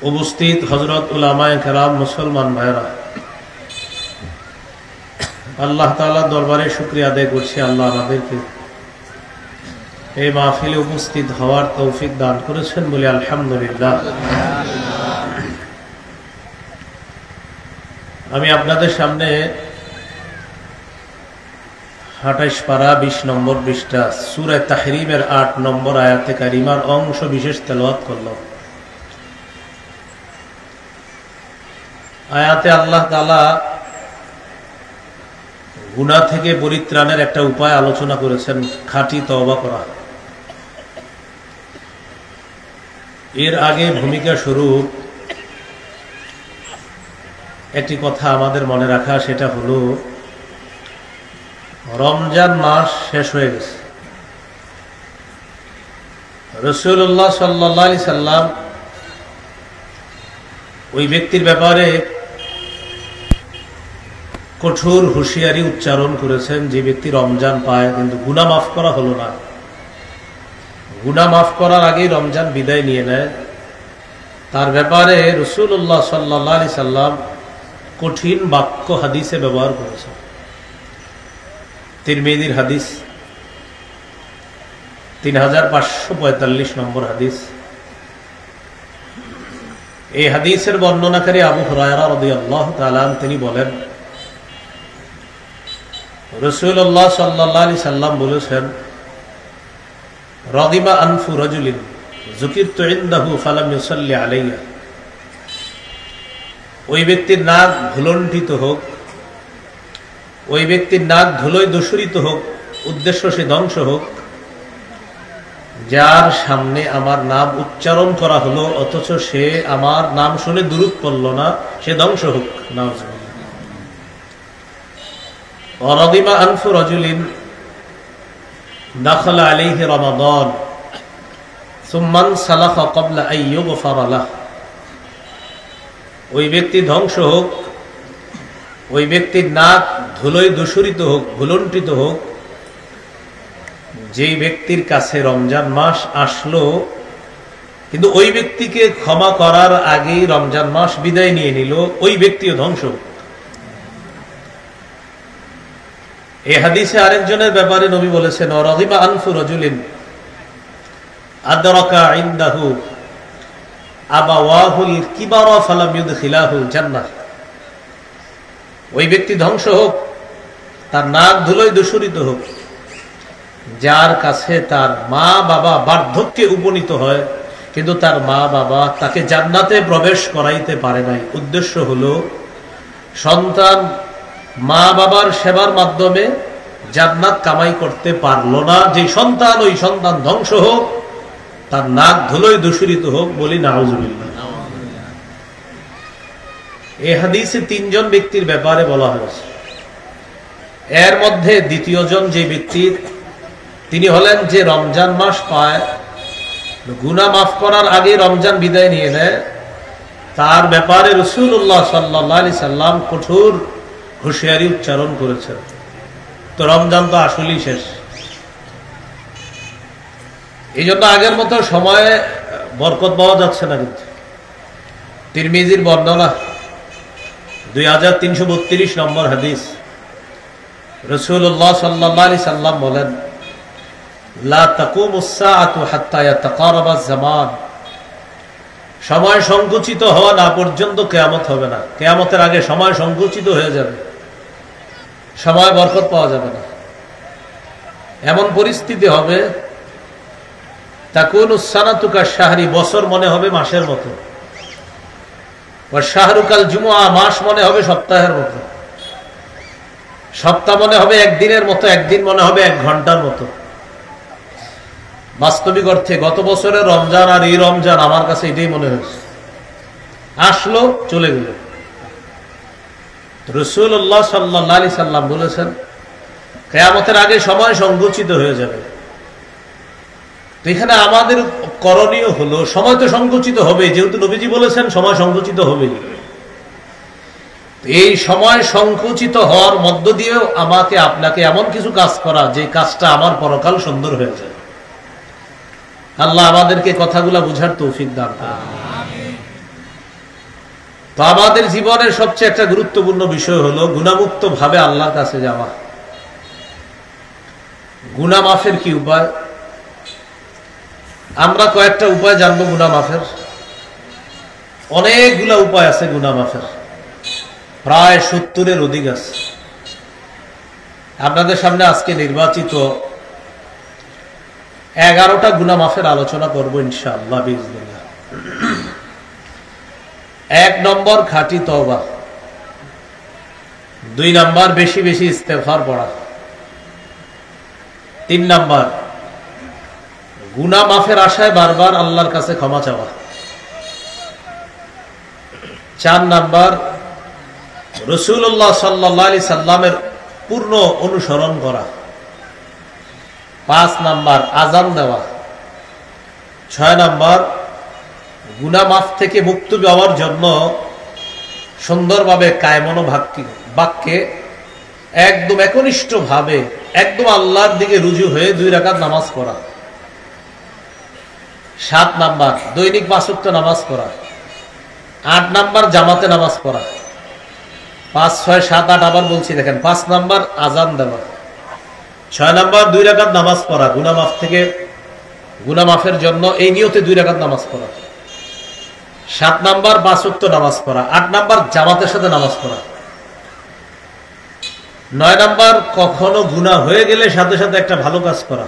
উপস্থিত হযরত উলামায়ে কেরাম, মুসলমান ভাইরা, আল্লাহ তাআলার দরবারে শুকরিয়া আদায় করছি। আল্লাহ আমাদেরকে এই মাহফিলে উপস্থিত হওয়ার তৌফিক দান করেছেন বলে আলহামদুলিল্লাহ। আমি আপনাদের সামনে 28 পারা 20 নম্বর পৃষ্ঠা সূরা তাহরিমের 8 নম্বর আয়াতে কারিমার অংশ বিশেষ তেলাওয়াত করলাম। আয়াতে আল্লাহ তাআলা গুনাহ থেকে পরিত্রাণের একটা উপায় আলোচনা করেছেন, খাঁটি তওবা করা। এর আগে ভূমিকা স্বরূপ একটি কথা আমাদের মনে রাখা, সেটা হলো রমজান মাস শেষ হয়ে গেছে। রাসূলুল্লাহ সাল্লাল্লাহু আলাইহি সাল্লাম ওই ব্যক্তির ব্যাপারে কঠোর হুঁশিয়ারি উচ্চারণ করেছেন যে ব্যক্তি রমজান পায় কিন্তু গুনাহ মাফ করা হলো না, গুনাহ মাফ করার আগেই রমজান বিদায় নিয়ে নেয়, তার ব্যাপারে রাসূলুল্লাহ সাল্লাল্লাহু আলাইহি সাল্লাম কঠিন বাক্য হাদিসে ব্যবহার করেছেন। তিরমিজির হাদিস 3545 নম্বর হাদিস। এই হাদিসের বর্ণনাকারী আবু হুরায়রা রাদিয়াল্লাহু তাআলা তিনি বলেন, রাসূলুল্লাহ সাল্লাল্লাহু আলাইহি সাল্লাম বলেছেন, রাদিবা আনফু রাজুলিন যুকিরতু ইনদাহু ফালাম ইউসাল্লি আলাইয়া। ওই ব্যক্তির নাক ভুলণ্ঠিত হোক, ওই ব্যক্তির নাক ধুলোয় দূষিত হোক, উদ্দেশ্য সে ধ্বংস হোক, যার সামনে আমার নাম উচ্চারণ করা হলো অথচ সে আমার নাম শুনে দুরূদ পড়ল না, সে ধ্বংস হোক। ওয়ারাদিমা আনফু রাজুলিন দাখালা আলাইহি রমাদান সুম্মা সালাখা ক্বাবলা আন ইউগফারা লাহু। ওই ব্যক্তি ধ্বংস হোক, ওই ব্যক্তির নাক ধুলোয় দূষিত হোক, ভুলণ্ঠিত হোক, যেই ব্যক্তির কাছে রমজান মাস আসলো কিন্তু ওই ব্যক্তিকে ক্ষমা করার আগেই রমজান মাস বিদায় নিয়ে নিল, ওই ব্যক্তিও ধ্বংস হোক। এই হাদিসে আরেকজনের ব্যাপারে নবী বলেছেন, রাদিবা আনফু রাজুলিন আদরাকা ইনদাহু আবাওয়াহুল কিবারা ফালাম ইউদখিলাহুল জান্নাহ। ওই ব্যক্তি ধ্বংস হোক, তার নাক ধুলোয় দূষিত হোক, যার কাছে তার মা বাবা বার্ধক্যে উপনীত হয় কিন্তু তার মা বাবা তাকে জান্নাতে প্রবেশ করাইতে পারে নাই। উদ্দেশ্য হলো সন্তান মা বাবার সেবার মাধ্যমে জান্নাত কামাই করতে পারলো না, যে সন্তান ওই সন্তান ধ্বংস হোক, তার নাক ধুলোয় দূষিত হোক, বলি নাউজুবিল্লাহ। এই হাদিসে 3 জন ব্যক্তির ব্যাপারে বলা হয়েছে। এর মধ্যে দ্বিতীয় জন যে ব্যক্তির, তিনি হলেন যে রমজান মাস পায়, গুনাহ মাফ করার আগে রমজান বিদায় নিয়ে নেয়, তার ব্যাপারে রাসূলুল্লাহ সাল্লাল্লাহু আলাইহি সাল্লাম কঠোর হুঁশিয়ারি উচ্চারণ করেছেন। তো রমজান তো আসলেই শেষ। এই জন্য আগের মতো সময়ে বরকত পাওয়া যাচ্ছে না। কিন্তু তিরমিজির বর্ণনা 2332 নম্বর হাদিস, রাসূলুল্লাহ সাল্লাল্লাহু আলাইহি সাল্লাম বলেন, লা তাকুমুস সাআতু হাত্তা ইয়াতাকারাবাজ জামান। সময় সংকুচিত হওয়া না পর্যন্ত কিয়ামত হবে না। কিয়ামতের আগে সময় সংকুচিত হয়ে যাবে, সময় বরকত পাওয়া যাবে না। এমন পরিস্থিতি হবে, তাকুনুস সানাতু কাশ-শাহরি, বছর মনে হবে মাসের মতো, ওয়া শাহরু কাল জুমআ, মাস মনে হবে সপ্তাহের মতো, সপ্তাহ মনে হবে একদিনের মতো, একদিন মনে হবে 1 ঘন্টার মতো। বাস্তবিক অর্থে গত বছরের রমজান আর এই রমজান আমার কাছে এটাই মনে হয়েছে, আসলো চলে গেল। রাসূলুল্লাহ সাল্লাল্লাহু আলাইহি সাল্লাম বলেছেন, কিয়ামতের আগে সময় সংকুচিত হয়ে যাবে। তো এখানে আমাদের করণীয় হলো, সময় তো সংকুচিত হবে, যেহেতু নবীজি বলেছেন সময় সংকুচিত হবে, এই সময় সংকুচিত হওয়ার মধ্য দিয়েও আমাকে আপনাকে এমন কিছু কাজ করা যে কাজটা আমার পরকাল সুন্দর হয়ে যায়। আল্লাহ আমাদেরকে কথাগুলা বুঝার তৌফিক দান করুন। তো আমাদের জীবনের সবচেয়ে একটা গুরুত্বপূর্ণ বিষয় হলো গুনাহমুক্ত ভাবে আল্লাহর কাছে যাওয়া। গুনাহ মাফের কি উপায়? আমরা কয়েকটা উপায় জানবো গুনাহ মাফের। অনেকগুলা উপায় আছে গুনাহ মাফের, প্রায় 70-এর অধিক আছে। আপনাদের সামনে আজকে নির্বাচিত 11টা গুনাহ মাফের আলোচনা করবো ইনশাআল্লাহ বিইজনিল্লাহ। 1 নম্বর খাঁটি তওবা, 2 নম্বর বেশি বেশি ইস্তেগফার পড়া, 3 নম্বর গুনাহ মাফের আশায় বারবার আল্লাহর কাছে ক্ষমা চাওয়া, 4 নম্বর রাসূলুল্লাহ সাল্লাল্লাহু আলাইহি সাল্লামের পূর্ণ অনুসরণ করা, 5 নম্বর আযান দেওয়া, 6 নম্বর গুনাহ মাফ থেকে মুক্তি পাওয়ার জন্য সুন্দরভাবে কায়মনো বাক্যে একদম একনিষ্ঠ ভাবে একদম আল্লাহর দিকে রুজু হয়ে 2 রাকাত নামাজ পড়া, 7 নম্বর দৈনিক 5 ওয়াক্ত নামাজ পড়া, 8 নম্বর জামাতে নামাজ পড়া, 5, 6, 7, 8 আবার বলছি দেখেন, 5 নম্বর আযান দেওয়া, 6 নম্বর 2 রাকাত নামাজ পড়া গুনাহ মাফ থেকে গুনাহ মাফের জন্য এই নিয়তে 2 রাকাত নামাজ পড়া, 7 নম্বর 5 ওয়াক্ত নামাজ পড়া, 8 নম্বর জামাতের সাথে নামাজ পড়া, 9 নম্বর কখনো গুনাহ হয়ে গেলে সাথে সাথে একটা ভালো কাজ করা,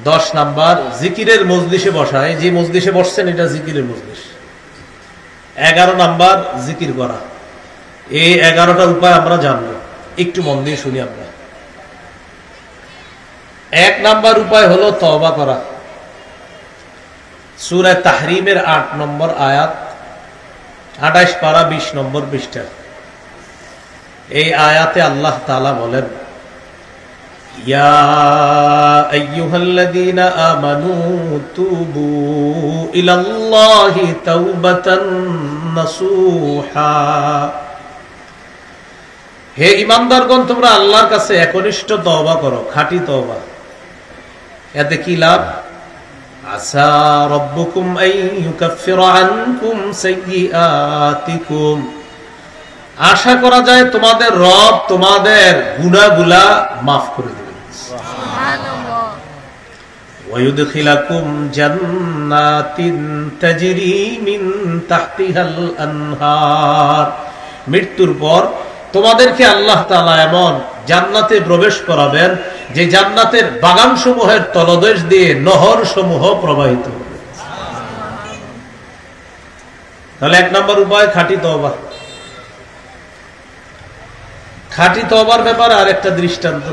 10 নম্বর জিকিরের মজলিসে বসা, এই যে মজলিসে বসছেন এটা জিকিরের মজলিস, 11 নম্বর জিকির করা। এই 11টা উপায় আমরা জানবো, একটু মন দিয়ে শুনি আমরা। 1 নম্বর উপায় হলো তওবা করা। সূরা তাহরিমের 8 নম্বর আয়াত, 28 পারা 20 নম্বর পৃষ্ঠা। এই আয়াতে আল্লাহ তাআলা বলেন, ইয়া আইয়ুহাল্লাযীনা আমানু তুবু ইলাল্লাহি তাওবাতান নাসুহা। হে ঈমানদারগণ, তোমরা আল্লাহর কাছে একনিষ্ঠ তওবা করো, খাঁটি তওবা। এতে কি লাভ? আসা রাব্বুকুম আন ইউকাফিরা আনকুম সাইয়্যাতিকুম, আশা করা যায় তোমাদের রব তোমাদের গুনাহগুলা মাফ করে দেবেন। সুবহানাল্লাহ। ওয়া ইউদখিলাকুম জান্নাতিন তাজরি মিন তাহতিহাল আনহার, মৃত্যুর পর তোমাদেরকে আল্লাহ তাআলা এমন জান্নাতে প্রবেশ করাবেন যে জান্নাতের বাগান সমূহের তলদেশ দিয়ে নহর সমূহ প্রবাহিত হবে। তাহলে 1 নম্বর উপায় খাঁটি তওবা। খাঁটি তওবার ব্যাপারে আরেকটা দৃষ্টান্ত,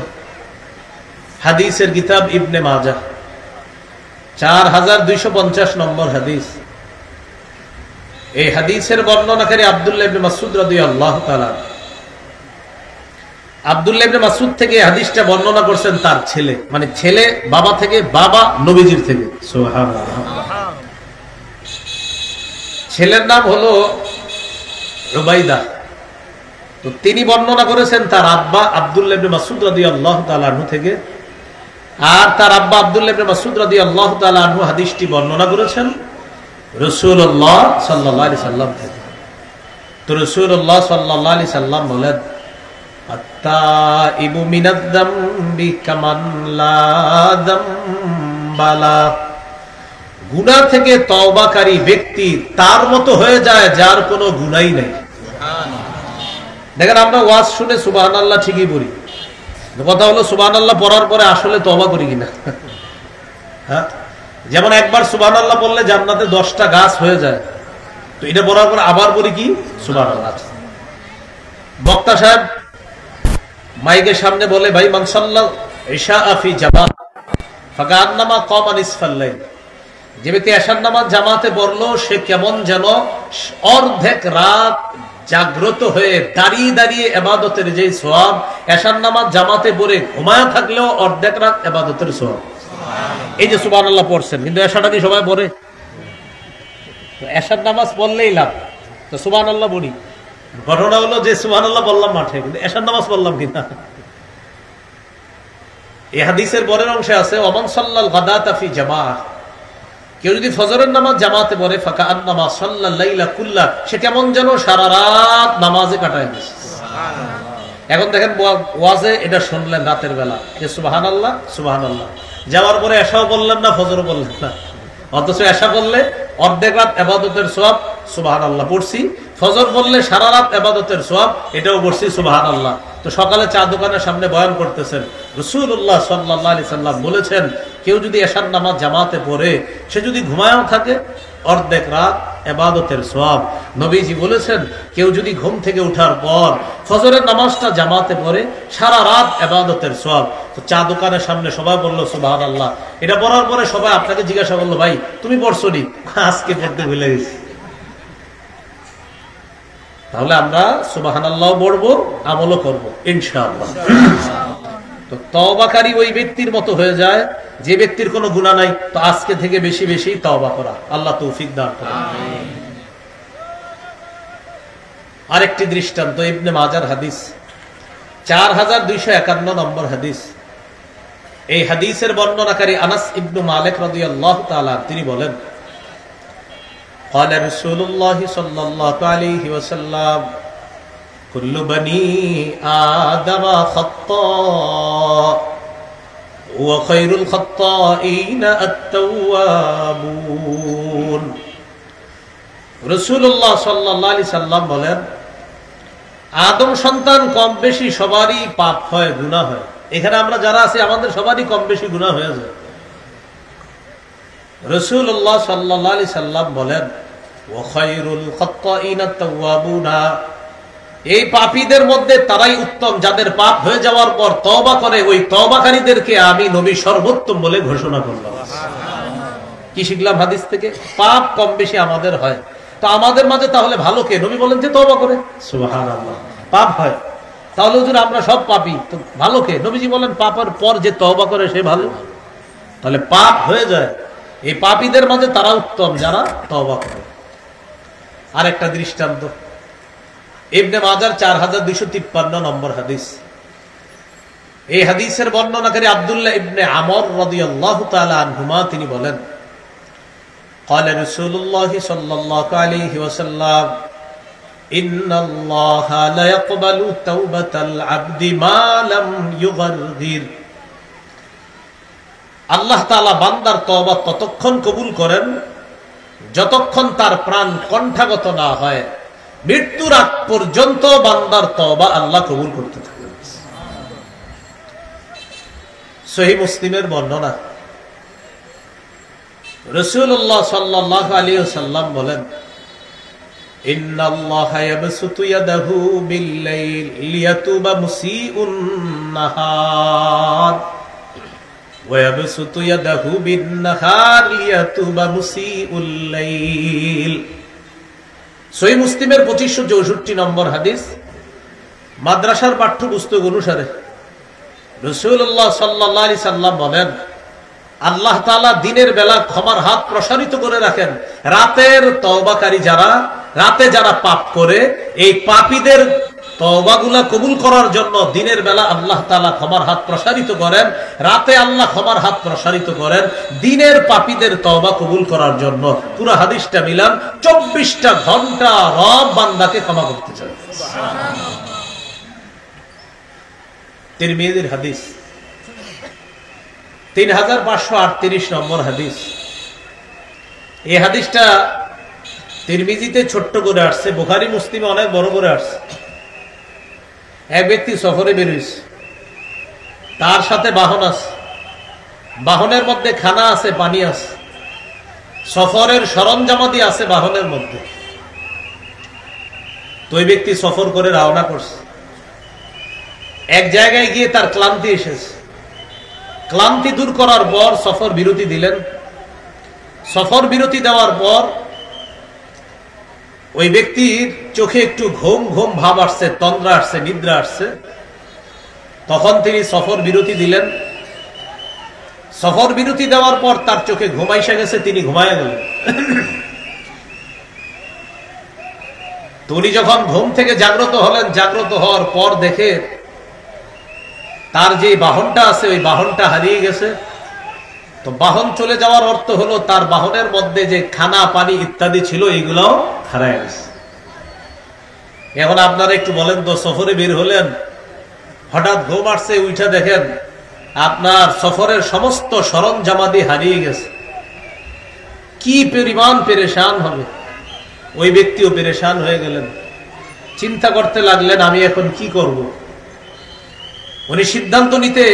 হাদিসের কিতাব ইবনে মাজাহ 4250 নম্বর হাদিস। এই হাদিসের বর্ণনাকারী আব্দুল্লাহ ইবনে মাসউদ রাদিয়াল্লাহু তাআলা। আব্দুল্লাহ ইবনে মাসউদ থেকে হাদিসটা বর্ণনা করছেন তার ছেলে, মানে ছেলে বাবা থেকে, বাবা নবীজির থেকে। সুবহানাল্লাহ। ছেলের নাম হলো উবাইদা। তো তিনি বর্ণনা করেছেন তার আব্বা আব্দুল্লাহ ইবনে মাসউদ রাদিয়াল্লাহু তাআলা আনহু থেকে, আর তার আব্বা আব্দুল্লাহ ইবনে মাসউদ রাদিয়াল্লাহু তাআলা আনহু হাদিসটি বর্ণনা করেছেন রাসূলুল্লাহ সাল্লাল্লাহু আলাইহি সাল্লাম থেকে। তো রাসূলুল্লাহ সাল্লাল্লাহু আলাইহি সাল্লাম বলেন, আত-তাইবু মিনাদ-দামবি কামান লা দামবালা, গুনাহ থেকে তওবাকারী ব্যক্তি তার মতো হয়ে যায় যার কোনো গুনাহই নাই। দেখেন, আমরা ওয়াজ শুনে সুবহানাল্লাহ ঠিকই পড়ি, কথা হলো সুবহানাল্লাহ পড়ার পরে আসলে তওবা করি কিনা। হ্যাঁ, যেমন একবার সুবহানাল্লাহ বললে জান্নাতে 10টা গাছ হয়ে যায়, তো এটা পড়ার পরে আবার বলি কি সুবহানাল্লাহ। বক্তা সাহেব মাইকের সামনে বলে, ভাই মান সাল্লা ইশা ফি জামাত ফাকান্নামা কামা নিসফাল লাইল, যে ব্যক্তি এশার নামাজ জামাতে পড়লো সে কেমন যেন অর্ধেক রাত জাগ্রত হয়ে দাঁড়িয়ে দাঁড়িয়ে ইবাদতের যে সওয়াব, এশার নামাজ জামাতে পড়ে ঘুমায় থাকলেও অর্ধেক রাত ইবাদতের সওয়াব। এই যে সুবহানাল্লাহ পড়ছেন, কিন্তু এশারটা কি সবাই পড়ে? এশার নামাজ পড়লেই লাভ, তো সুবহানাল্লাহ বলি। ঘটনা হলো যে সুবহানাল্লাহ বললাম মাঠে, কিন্তু এশার নামাজ পড়লাম কিনা। এই হাদিসের পরের অংশে আছে, ওমান সাল্লাল গাদাতা ফি জামাআহ, কেউ যদি ফজরের নামাজ জামাতে পড়ে ফাঁকা আন্নামা সাল্লাল লাইলা কুল্লা, সে কেমন যেন সারা রাত নামাজে কাটায় গেছে। এখন দেখেন ওয়াজে এটা শুনলেন রাতের বেলা, সুবহানাল্লাহ সুবহানাল্লাহ, যাওয়ার পরে এশাও বললেন না, ফজরও বললেন না, অথচ এশা বললে অর্ধেক রাত ইবাদতের সওয়াব, সুবহানাল্লাহ পড়ছি, ফজর বললে সারা রাত ইবাদতের সওয়াব, এটাও পড়ছি, সুবহানাল্লাহ। তো সকালে চা দোকানের সামনে বয়ান করতেছেন, রাসূলুল্লাহ সাল্লাল্লাহু আলাইহি সাল্লাম বলেছেন, কেউ যদি এশার নামাজ জামাতে পড়ে, সে যদি ঘুমায়ও থাকে অর্ধেক রাত ইবাদতের সওয়াব। নবীজি বলেছেন, কেউ যদি ঘুম থেকে ওঠার পর ফজরের নামাজটা জামাতে পড়ে, সারা রাত ইবাদতের সওয়াব। তো চা দোকানের সামনে সবাই বলল সুবহানাল্লাহ। এটা পড়ার পরে সবাই আপনাকে জিজ্ঞাসা করলো, ভাই তুমি পড়ছো নি? আজকে পড়তে ভুলে গেছি। তাহলে আমরা সুবহানাল্লাহ পড়বো, আমলও করব ইনশাআল্লাহ। তো তওবাকারী ওই ব্যক্তির মতো হয়ে যায় যে ব্যক্তির কোনো গুনাহ নাই। তো আজকে থেকে বেশি বেশি তওবা করা, আল্লাহ তৌফিক দান করেন। আরেকটি দৃষ্টান্ত ইবনে মাজার হাদিস 4251 নম্বর হাদিস। এই হাদিসের বর্ণনাকারী আনাস ইবনে মালিক রাদিয়াল্লাহু তাআলা তিনি বলেন, قال رسول الله صلى الله عليه وسلم كل بني آدم خطاء وخير الخطائين التوابون। রাসূলুল্লাহ সাল্লাল্লাহু আলাইহি সাল্লাম বলেন, আদম সন্তান কম বেশি সবারই পাপ হয়, গুনাহ হয়। এখানে আমরা যারা আছি আমাদের সবারই কম বেশি গুনাহ হয়ে যায়। রাসূলুল্লাহ সাল্লাল্লাহু আলাইহি সাল্লাম বলেন, ওয়া খায়রুল খাত্তাইনা তাওয়াবুনা, এই পাপীদের মধ্যে তারাই উত্তম যাদের পাপ হয়ে যাওয়ার পর তওবা করে, ওই তওবাকারীদেরকে আমি নবী সর্বোত্তম বলে ঘোষণা করলাম। কি শিখলাম হাদিস থেকে? পাপ কম বেশি আমাদের হয়, তো আমাদের মাঝে তাহলে ভালো কে? নবী বলেন যে তওবা করে, সুবহানাল্লাহ। পাপ হয়, তাহলে হুজুর আমরা সব পাপী, তো ভালো কে? নবীজি বলেন পাপের পর যে তওবা করে সে ভালো। তাহলে পাপ হয়ে যায়, এই পাপীদের মাঝে তারা উত্তম যারা তওবা করে। আরেকটা দৃষ্টান্ত ইবনে মাজার 4253 নম্বর হাদিস। এই হাদিসের বর্ণনাকারী আব্দুল্লাহ ইবনে আমর রাদিয়াল্লাহু তাআলা আনহুমা তিনি বলেন, قال رسول الله صلى الله عليه وسلم إن الله لا يقبل توبة العبد ما لم يغرغر। আল্লাহ তাআলা বান্দার তওবা ততক্ষণ কবুল করেন যতক্ষণ তার প্রাণ কণ্ঠাগত না হয়। মৃত্যুর আগ পর্যন্ত বান্দার তওবা আল্লাহ কবুল করতে থাকেন। সহিহ মুসলিমের বর্ণনা, রাসূলুল্লাহ সাল্লাল্লাহু আলাইহি ওয়াসাল্লাম বলেন, ইন্নাল্লাহা ইয়াবসুতু ইয়াদাহু বিল-লাইল লিয়াতুবা মুসিউন নাহার ওয়া ইয়াবসুতু ইয়াদাহু বিন-নাহার লিয়াতুবা মুসিউল লাইল। সহিহ মুসলিমের 2564 নম্বর হাদিস। মাদ্রাসার পাঠ্যপুস্তক অনুসারে রাসূলুল্লাহ সাল্লাল্লাহু আলাইহি সাল্লাম বলেন, আল্লাহ তাআলা দিনের বেলা ক্ষমার হাত প্রসারিত করে রাখেন, রাতের তওবাকারী যারা, রাতে যারা পাপ করে, এই পাপীদের তওবাগুলা কবুল করার জন্য দিনের বেলা আল্লাহ তাআলা ক্ষমার হাত প্রসারিত করেন, রাতে আল্লাহ ক্ষমার হাত প্রসারিত করেন দিনের পাপীদের তওবা কবুল করার জন্য। পুরো হাদিসটা মিলান 24টা ঘন্টা রব বান্দাকে ক্ষমা করতে চায়। তিরমিজির হাদিস 3538 নম্বর হাদিস। এই হাদিসটা তিরমিজিতে ছোট্ট করে আসছে, বুখারী মুসলিমে অনেক বড় করে আসছে। এক ব্যক্তি সফরে বেরিয়েছে, তার সাথে বাহন আছে, বাহনের মধ্যে খানা আছে, পানি আছে, সফরের সরঞ্জামাদি আছে বাহনের মধ্যে। তো ওই ব্যক্তি সফর করে রওনা করছে। এক জায়গায় গিয়ে তার ক্লান্তি এসেছে, ক্লান্তি দূর করার পর সফর বিরতি দিলেন। সফর বিরতি দেওয়ার পর ওই ব্যক্তির চোখে একটু ঘুম ঘুম ভাব আসছে, তন্দ্রা আসছে, নিদ্রা আসছে। তখন তিনি সফর বিরতি দিলেন। সফর বিরতি দেওয়ার পর তার চোখে ঘুম এসে গেছে, তিনি ঘুমায় গেলেন। উনি যখন ঘুম থেকে জাগ্রত হলেন, জাগ্রত হওয়ার পর দেখে তার যে বাহনটা আছে ওই বাহনটা হারিয়ে গেছে। তো বাহন চলে যাওয়ার অর্থ হলো তার বাহনের মধ্যে যে খানা পানি ইত্যাদি ছিল এইগুলাও হারায় গেছে। এখন আপনারা একটু বলেন তো, সফরে বের হলেন, হঠাৎ ঘুম আসছে, উঠে দেখেন আপনার সফরের সমস্ত সরঞ্জামাদি হারিয়ে গেছে, কি পরিমাণ পেরেশান হবে। ওই ব্যক্তিও পেরেশান হয়ে গেলেন, চিন্তা করতে লাগলেন আমি এখন কি করব। উনি সিদ্ধান্ত নিতে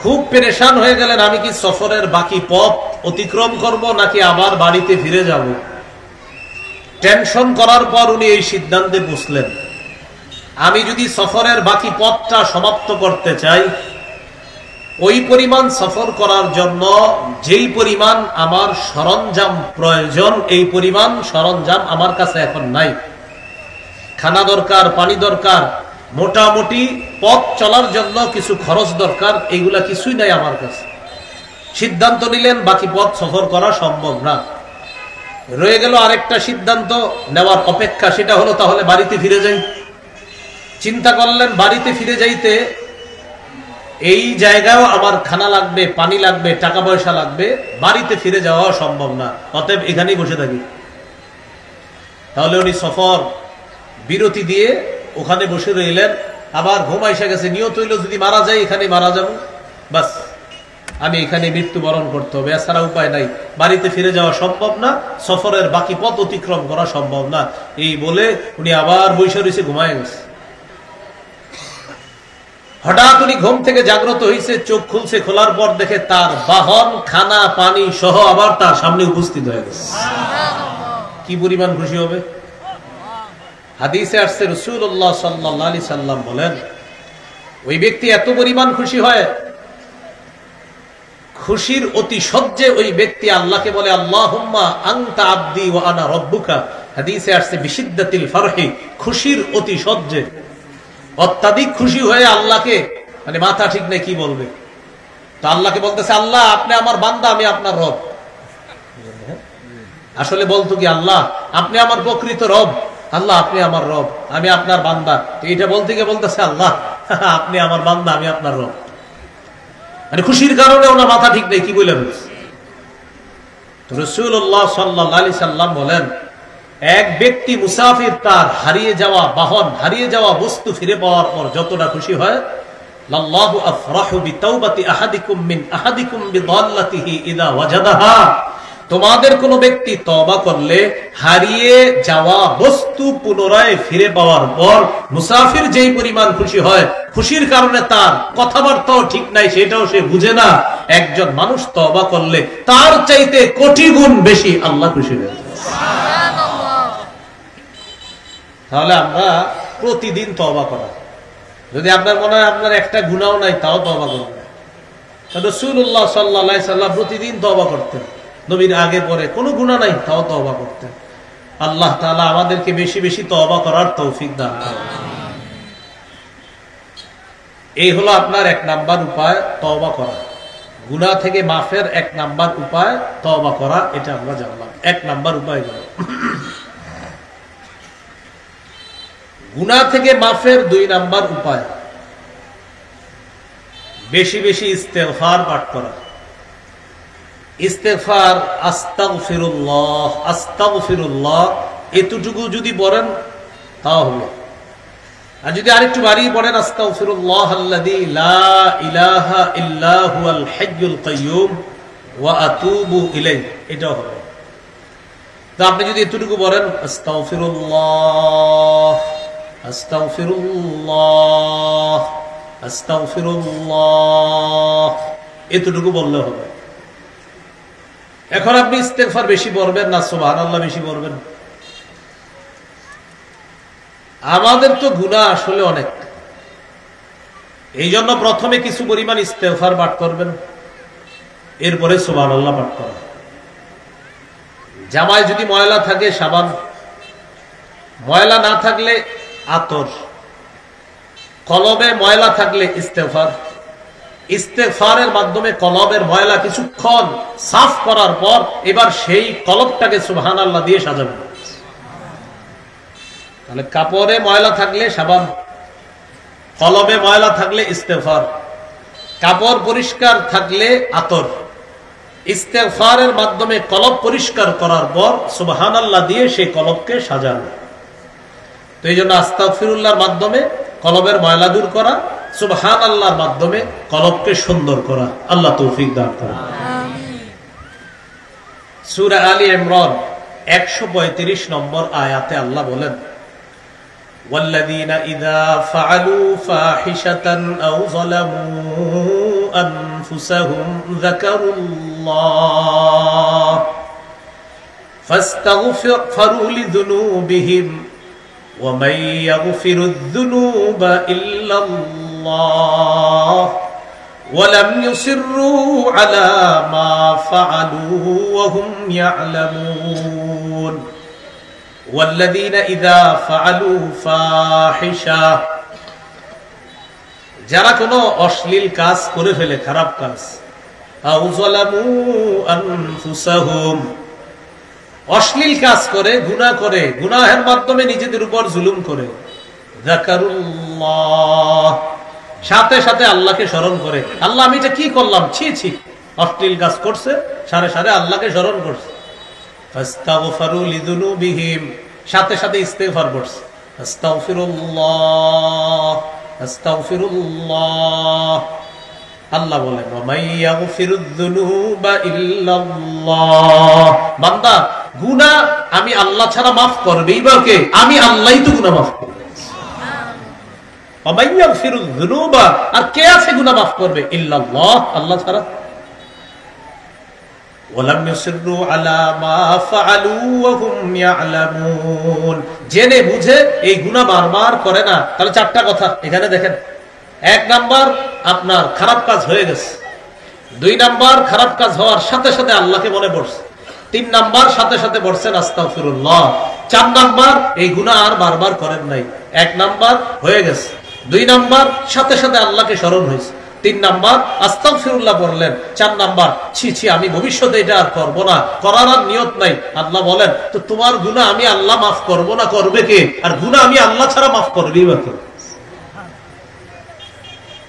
খুব পেরেশান হয়ে গেলেন, আমি কি সফরের বাকি পথ অতিক্রম করব নাকি আবার বাড়িতে ফিরে যাব। টেনশন করার পর উনি এই সিদ্ধান্তে বসলেন, আমি যদি সফরের বাকি পথটা সমাপ্ত করতে চাই, ওই পরিমাণ সফর করার জন্য যেই পরিমাণ আমার সরঞ্জাম প্রয়োজন, এই পরিমাণ সরঞ্জাম আমার কাছে এখন নাই। খানা দরকার, পানি দরকার, মোটামুটি পথ চলার জন্য কিছু খরচ দরকার, এইগুলা কিছুই নাই আমার কাছে। সিদ্ধান্ত নিলেন বাকি পথ সফর করা সম্ভব না। রয়ে গেল আরেকটা সিদ্ধান্ত নেওয়ার অপেক্ষা, সেটা হলো তাহলে বাড়িতে ফিরে যাই। চিন্তা করলেন বাড়িতে ফিরে যাইতে এই জায়গায়ও আমার খানা লাগবে, পানি লাগবে, টাকা পয়সা লাগবে, বাড়িতে ফিরে যাওয়া সম্ভব না, অতএব এখানেই বসে থাকি। তাহলে উনি সফর বিরতি দিয়ে ওখানে বসে রইলেন। আবার ঘুম এসে গেছে, নিয়ত হইল যদি মারা যায় এখানে মারা যাব, বাস আমি এখানে মৃত্যুবরণ করতে হবে, এছাড়া উপায় নাই, বাড়িতে ফিরে যাওয়া সম্ভব না, সফরের বাকি পথ অতিক্রম করা সম্ভব না। এই বলে উনি আবার বসে রয়েছে, ঘুমায় গেছে। হঠাৎ উনি ঘুম থেকে জাগ্রত হয়েছে, চোখ খুলছে, খোলার পর দেখে তার বাহন খানা পানি সহ আবার তার সামনে উপস্থিত হয়ে গেছে। কি পরিমাণ খুশি হবে। হাদিসে আসছে রাসূলুল্লাহ সাল্লাল্লাহু আলাইহি সাল্লাম বলেন, ওই ব্যক্তি এত পরিমাণ খুশি হয়, খুশির অতি সহ্যে ওই ব্যক্তি আল্লাহকে বলে আল্লাহুম্মা আনতা আবদি ওয়া আনা রাব্বুকা। হাদিসে আসছে বিশিদ্দাতিল ফারহি, খুশির অতি সহ্যে, অত্যাধিক খুশি হয়ে আল্লাহকে, মানে মাথা ঠিক নেই কি বলবে, তো আল্লাহকে বলতেছে আল্লাহ আপনি আমার বান্দা, আমি আপনার রব। আসলে বলতো কি আল্লাহ আপনি আমার প্রকৃত রব, আল্লাহ আপনি আমার রব, আমি আপনার বান্দা। তো এটা বলতে গিয়ে বলতেছে আল্লাহ আপনি আমার বান্দা, আমি আপনার রব। মানে খুশির কারণে ওনার মাথা ঠিক নেই কি বলে বলছে। তো রাসূলুল্লাহ সাল্লাল্লাহু আলাইহি সাল্লাম বলেন, এক ব্যক্তি মুসাফির তার হারিয়ে যাওয়া বাহন, হারিয়ে যাওয়া বস্তু ফিরে পাওয়ার পর যতটা খুশি হয়, লাল্লাহু আফরাহু বিতাওবাতি আহাদিকুম মিন আহাদিকুম বিদাল্লাতিহি ইযা ওয়াজাদাহা। তোমাদের কোন ব্যক্তি তওবা করলে হারিয়ে যাওয়া বস্তু পুনরায় ফিরে পাওয়ার পর মুসাফির যেই পরিমাণ খুশি হয়, খুশির কারণে তার কথাবার্তাও ঠিক নাই, সেটাও সে বুঝে না, একজন মানুষ তওবা করলে তার চাইতে কোটি গুণ বেশি আল্লাহ খুশি হয়ে যায়। তাহলে আমরা প্রতিদিন তওবা করা, যদি আপনার মনে হয় আপনার একটা গুনাহও নাই তাও তওবা করবেন। রাসূলুল্লাহ সাল্লাল্লাহু আলাইহি সাল্লাম প্রতিদিন তওবা করতেন, নবীর আগে পরে কোনো গুনাহ নাই তাও তওবা করতেন। আল্লাহ তাআলা আমাদেরকে বেশি বেশি তওবা করার তৌফিক দান করুন। এই হলো আপনার এক নাম্বার উপায় তওবা করা, গুনাহ থেকে মাফের এক নাম্বার উপায় তওবা করা, এটা আমরা জানলাম। এক নাম্বার উপায় হলো গুনাহ থেকে মাফের দুই নাম্বার উপায় বেশি বেশি ইস্তেগফার পাঠ করা। ইস্তেগফার আস্তাগফিরুল্লাহ আস্তাগফিরুল্লাহ এতটুকু যদি বলেন তাও হলো। আর যদি আরেকটু বাড়িয়ে পড়েন আস্তাগফিরুল্লাহ আল্লাযী লা ইলাহা ইল্লা হুয়াল হাইয়ুল কাইয়্যুম ওয়া আতুবু ইলাইহি, এটাও হবে। তো আপনি যদি এতটুকু বলেন আস্তাগফিরুল্লাহ আস্তাগফিরুল্লাহ আস্তাগফিরুল্লাহ, এতটুকু বললে হবে। এখন আপনি ইস্তেগফার বেশি পড়বেন না সুবহানাল্লাহ বেশি পড়বেন? আমাদের তো গুনাহ আসলে অনেক, এই জন্য প্রথমে কিছু পরিমাণ ইস্তেগফার পাঠ করবেন, এরপরে সুবহানাল্লাহ পাঠ করা। জামায় যদি ময়লা থাকে সাবান, ময়লা না থাকলে আতর, কলবে ময়লা থাকলে ইস্তেগফার। ইস্তেগফারের মাধ্যমে কলবের ময়লা কিছুক্ষণ সাফ করার পর এবার সেই কলবটাকে সুবহানাল্লাহ দিয়ে সাজাবেন। তাহলে কাপড়ে ময়লা থাকলে সাবান, কলবে ময়লা থাকলে ইস্তেগফার, কাপড় পরিষ্কার থাকলে আতর, ইস্তেগফারের মাধ্যমে কলব পরিষ্কার করার পর সুবহানাল্লাহ দিয়ে সেই কলবকে সাজানো। তো এই জন্য আস্তাগফিরুল্লাহর মাধ্যমে কলবের ময়লা দূর করা, সুবহানাল্লাহর মাধ্যমে কলবকে সুন্দর করা। আল্লাহ তৌফিক দান করেন। সূরা আলী ইমরান 135 নম্বর আয়াতে আল্লাহ বলেন, ওয়াল্লাযীনা ইযা ফাআলু ফাহিশাতান আও যালামু আনফুসাহুম যাকারুল্লাহ ফাস্তাগফিরু লিযুনুবিহিম ওয়া মান ইয়াগফিরুয যুনুবা ইল্লাল্লাহ ওয়া লাম ইউসিররু আলা মা ফাআলু ওয়া হুম ইয়ালামুন। ওয়াল্লাযীনা ইযা ফাআলু ফাহিশা, যারা কোনো অশ্লীল কাজ করে ফেলে, খারাপ কাজ, আও যালামু আনফুসাহুম, অশ্লীল কাজ করে, গুনাহ করে, গুনাহের মাধ্যমে নিজেদের উপর জুলুম করে, যাকারুল্লাহ, সাথে সাথে আল্লাহকে স্মরণ করে। আল্লাহ আমি এটা কি করলাম, ছি ছি, অশ্লীল কাজ করছে, সাথে সাথে আল্লাহকে স্মরণ করছে। ফাস্তাগফিরু লিযুনুবিহিম, সাথে সাথে ইস্তেগফার করছে, আস্তাগফিরুল্লাহ আস্তাগফিরুল্লাহ। আল্লাহ বলেন, ওয়া মান ইয়াগফিরুয যুনুবা ইল্লাল্লাহ, বান্দা গুনাহ আমি আল্লাহ ছাড়া মাফ করবেই বা কে? আমি আল্লাহই তো গুনাহ মাফ করব। ওয়া মান ইয়াগফিরুয যুনুবা, আর কে আছে গুনাহ মাফ করবে? ইল্লাল্লাহ, আল্লাহ ছাড়া। ওয়ালাম ইউসিররু আলা মা ফাআলু ওয়া হুম ইয়ালামুন, জেনে বুঝে এই গুনাহ বারবার করে না। তাহলে চারটা কথা এখানে দেখেন। এক নাম্বার, আপনার খারাপ কাজ হয়ে গেছে। দুই নাম্বার, খারাপ কাজ হওয়ার সাথে সাথে আল্লাহকে মনে পড়ছে। তিন নাম্বার, সাথে সাথে বলছেন আস্তাগফিরুল্লাহ। চার নাম্বার, এই গুনাহ আর বারবার করেন নাই। এক নাম্বার হয়ে গেছে, দুই নাম্বার সাথে সাথে আল্লাহকে স্মরণ হয়েছে, তিন নাম্বার আস্তাগফিরুল্লাহ বললেন, চার নাম্বার ছি ছি আমি ভবিষ্যতে এটা আর করবো না, করার আর নিয়ত নাই। আল্লাহ বলেন, তো তোমার গুনাহ আমি আল্লাহ মাফ করবো না, করবে কে? আর গুনাহ আমি আল্লাহ ছাড়া মাফ করবেই বা কে?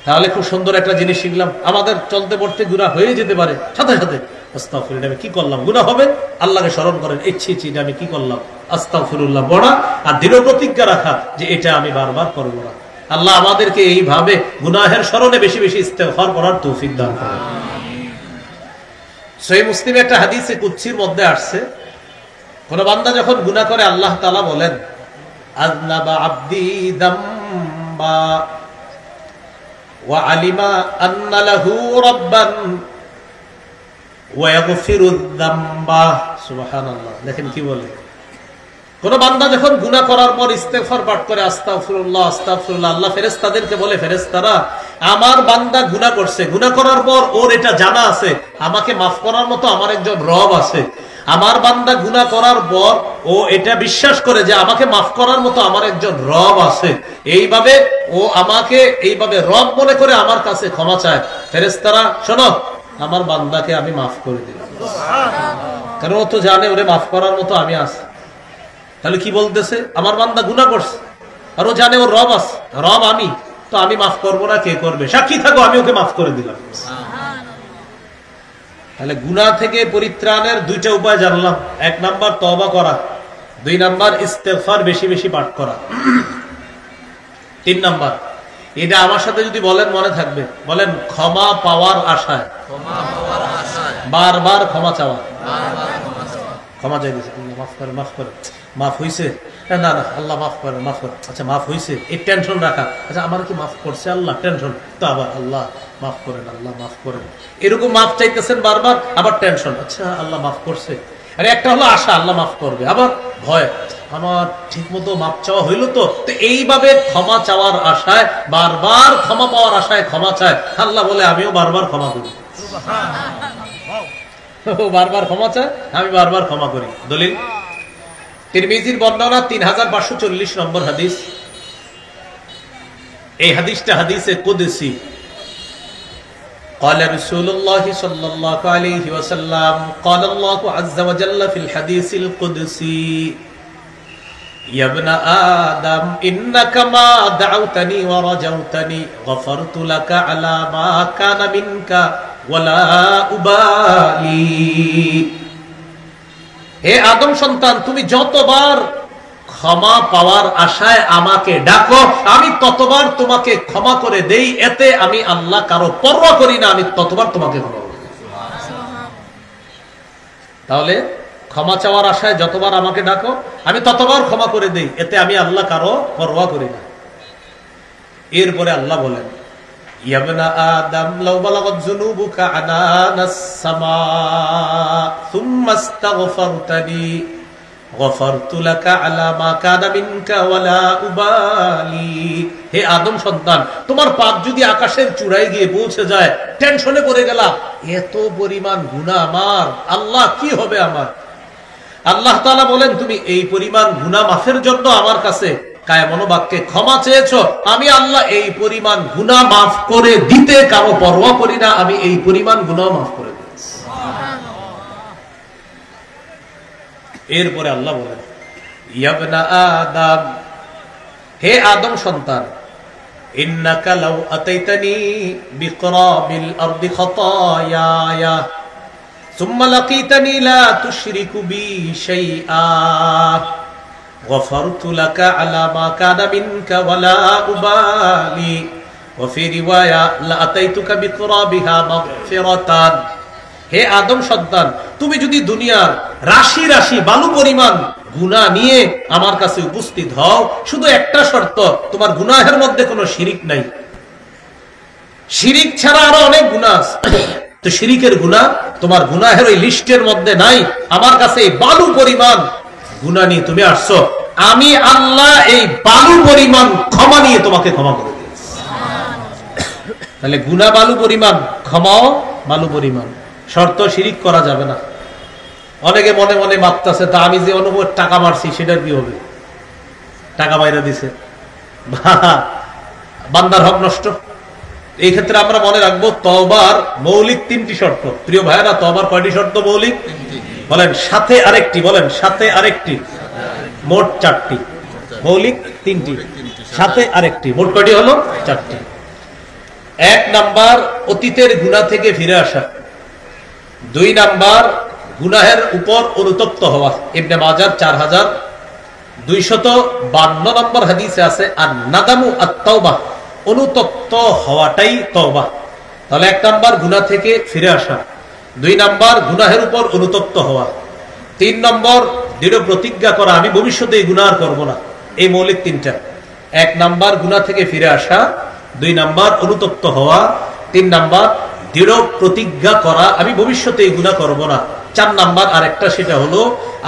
তাহলে খুব সুন্দর একটা জিনিস শিখলাম, আমাদের চলতে পড়তে গুনাহ হয়ে যেতে পারে, সাথে সাথে আস্তাগফিরুল্লাহ, আমি কি করলাম, গুনাহ হবে, আল্লাহকে স্মরণ করেন, ছি ছি আমি কি করলাম, আস্তাগফিরুল্লাহ পড়া, আর দৃঢ় প্রতিজ্ঞা রাখা যে এটা আমি বারবার করবো না। আল্লাহ আমাদেরকে এইভাবে গুনাহের স্মরণে বেশি বেশি ইস্তেগফার করার তৌফিক দান করেন। সহিহ মুসলিমে একটা হাদিসে কুদসির মধ্যে আসছে, কোন বান্দা যখন গুনাহ করে আল্লাহ তাআলা বলেন, আযনাবা আবদি যামবা ওয়া আলিমা আন্না লাহু রাব্বান ওয়া ইয়াগফিরুয যামবা। সুবহানাল্লাহ, দেখেন কি বলে। কোন বান্দা যখন গুনাহ করার পর ইস্তেগফার পাঠ করে আস্তাগফিরুল্লাহ আস্তাগফিরুল্লাহ, আল্লাহ ফেরেশতাদেরকে বলে, ফেরেশতারা আমার বান্দা গুনাহ করছে, গুনাহ করার পর ওর এটা জানা আছে আমাকে মাফ করার মতো আমার একজন রব আছে। আমার বান্দা গুনাহ করার পর ও এটা বিশ্বাস করে যে আমাকে মাফ করার মতো আমার একজন রব আছে, এইভাবে ও আমাকে এইভাবে রব মনে করে আমার কাছে ক্ষমা চায়। ফেরেশতারা শোনো, আমার বান্দাকে আমি মাফ করে দিলাম, কারণ ও তো জানে ওরে মাফ করার মতো আমি আছি। তাহলে কি বলতেছে, আমার বান্দা গুনাহ করছে আর ও জানে ওর রব আছে, রব আমি, তো আমি মাফ করবো না, কে করবে? সাক্ষী থাকো, আমি ওকে মাফ করে দিলাম। তাহলে গুনাহ থেকে পরিত্রাণের দুইটা উপায় জানলাম। এক নাম্বার তওবা করা, দুই নাম্বার ইস্তেগফার বেশি বেশি পাঠ করা, তিন নাম্বার এটা আমার সাথে যদি বলেন মনে থাকবে, বলেন ক্ষমা পাওয়ার আশায়, বারবার ক্ষমা চাওয়া, ক্ষমা চাই দিয়েছে, মাফ করে মাফ করে, মাফ হয়েছে, না না আল্লাহ মাফ করে মাফ করে, আচ্ছা মাফ হয়েছে, এই টেনশন রাখা, আচ্ছা আমার কি মাফ করছে আল্লাহ, টেনশন, তো আবার আল্লাহ মাফ করেন, আল্লাহ মাফ করেন, এরকম মাফ চাইতেছেন বারবার, আবার টেনশন, আচ্ছা আল্লাহ মাফ করছে। আর একটা হলো আশা আল্লাহ মাফ করবে, আবার ভয় আমার ঠিক মতো মাপ চাওয়া হইলো তো। এইভাবে ক্ষমা চাওয়ার আশায়, বারবার ক্ষমা পাওয়ার আশায় ক্ষমা চায়। আল্লাহ বলে আমিও বারবার ক্ষমা করি, বারবার ক্ষমা চায়, আমি বারবার ক্ষমা করি। দলিল তিরমিজির বর্ণনা 3540 নম্বর হাদিস। এই হাদিসটা হাদিসে কুদসি। قال رسول الله صلى الله عليه وسلم قال الله عز وجل في الحديث القدسي ইয়া ইবনা আদম ইন্নাকা মা দাউতানি ওয়া রাজাউতানি গফারতু লাকা আলা মা কানা মিনকা ওয়ালা উবালি। হে আদম সন্তান, তুমি যতবার ক্ষমা পাওয়ার আশায় আমাকে ডাকো, আমি ততবার তোমাকে ক্ষমা করে দেই। এতে আমি আল্লাহ কারো পরোয়া করি না, আমি ততবার তোমাকে ক্ষমা করি। তাহলে ক্ষমা চাওয়ার আশায় যতবার আমাকে ডাকো আমি ততবার ক্ষমা করে দেই, এতে আমি আল্লাহ কারো পরোয়া করি না। এরপরে আল্লাহ বলেন, ইয়া ইবনা আদম লাউ বালাগাত যুনুবুকা আনানাস সামা সুম্মা ইস্তাগফারতানি গফারতু লাকা আলা মা কানা মিনকা ওয়ালা উবালি। হে আদম সন্তান, তোমার পাপ যদি আকাশের চূড়ায় গিয়ে পৌঁছে যায়, টেনশনে পড়ে গেলা, এত পরিমাণ গুনাহ আমার, আল্লাহ কি হবে আমার? আল্লাহ তাআলা বলেন, তুমি এই পরিমাণ গুনাহ মাফের জন্য আমার কাছে কায়মন বাক্যে ক্ষমা চেয়েছো, আমি আল্লাহ এই পরিমাণ গুনাহ মাফ করে দিতে কারো পরোয়া করি না, আমি এই পরিমাণ গুনাহ মাফ করে দিয়েছি। এরপরে আল্লাহ বলেন, ইয়া ইবনা আদম, হে আদম সন্তান, ইন্নাকা লাউ আতাইতানি বিকরাবিল আরদি খাতায়ায়া সুম্মা লাকিতানি লা তুশরিকু বি শাইআ গফারতু লাকা আলা মা কানা মিনকা ওয়ালা উবালি ওয়া ফি রিওয়ায়া লা আতাইতুকা বিকরাবিহা মাগফিরাতান। হে আদম সন্তান, তুমি যদি দুনিয়ার রাশি রাশি বালু পরিমাণ গুনাহ নিয়ে আমার কাছে উপস্থিত হও, শুধু একটা শর্ত, তোমার গুনাহের মধ্যে কোনো শিরিক নাই। শিরিক ছাড়া আরো অনেক গুনাহ আছে, তো শিরিকের গুনাহ তোমার গুনাহের ওই লিস্টের মধ্যে নাই। আমার কাছে এই বালু পরিমাণ গুনাহ নিয়ে তুমি আসছো, আমি আল্লাহ এই বালু পরিমাণ ক্ষমা নিয়ে তোমাকে ক্ষমা করে দিয়েছি। তাহলে গুনাহ বালু পরিমাণ, ক্ষমাও বালু পরিমাণ। শর্ত শিরিক করা যাবে না। অনেকে মনে মনে মাপতেছে, তা আমি যে অনুভব টাকা মারছি সেটার কি হবে? টাকা মাইরা দিছে, বান্দার হক নষ্ট। এই ক্ষেত্রে আমরা মনে রাখবো, তওবার মৌলিক তিনটি শর্ত। প্রিয় ভাইয়েরা, তওবার কয়টি শর্ত মৌলিক? বলেন সাথে আরেকটি, বলেন সাথে আরেকটি, মোট চারটি। মৌলিক তিনটি, সাথে আরেকটি, মোট কয়টি হলো? চারটি। এক নাম্বার, অতীতের গুনাহ থেকে ফিরে আসা। দুই নাম্বার, গুনাহের উপর অনুতপ্ত হওয়া। ইবনে মাজাহ 4252 নম্বর হাদিসে আছে, আর নাদামু আত-তাওবা, অনুতপ্ত হওয়াটাই তওবা। তাহলে এক নাম্বার গুনাহ থেকে ফিরে আসা, দুই নাম্বার গুনাহের উপর অনুতপ্ত হওয়া, তিন নম্বর দৃঢ় প্রতিজ্ঞা করা আমি ভবিষ্যতে এই গুনাহ আর করব না। এই মৌলিক তিনটা। এক নাম্বার গুনাহ থেকে ফিরে আসা, দুই নাম্বার অনুতপ্ত হওয়া, তিন নাম্বার দৃঢ় প্রতিজ্ঞা করা আমি ভবিষ্যতে এই গুনাহ করব না। চার নাম্বার আরেকটা, সেটা হলো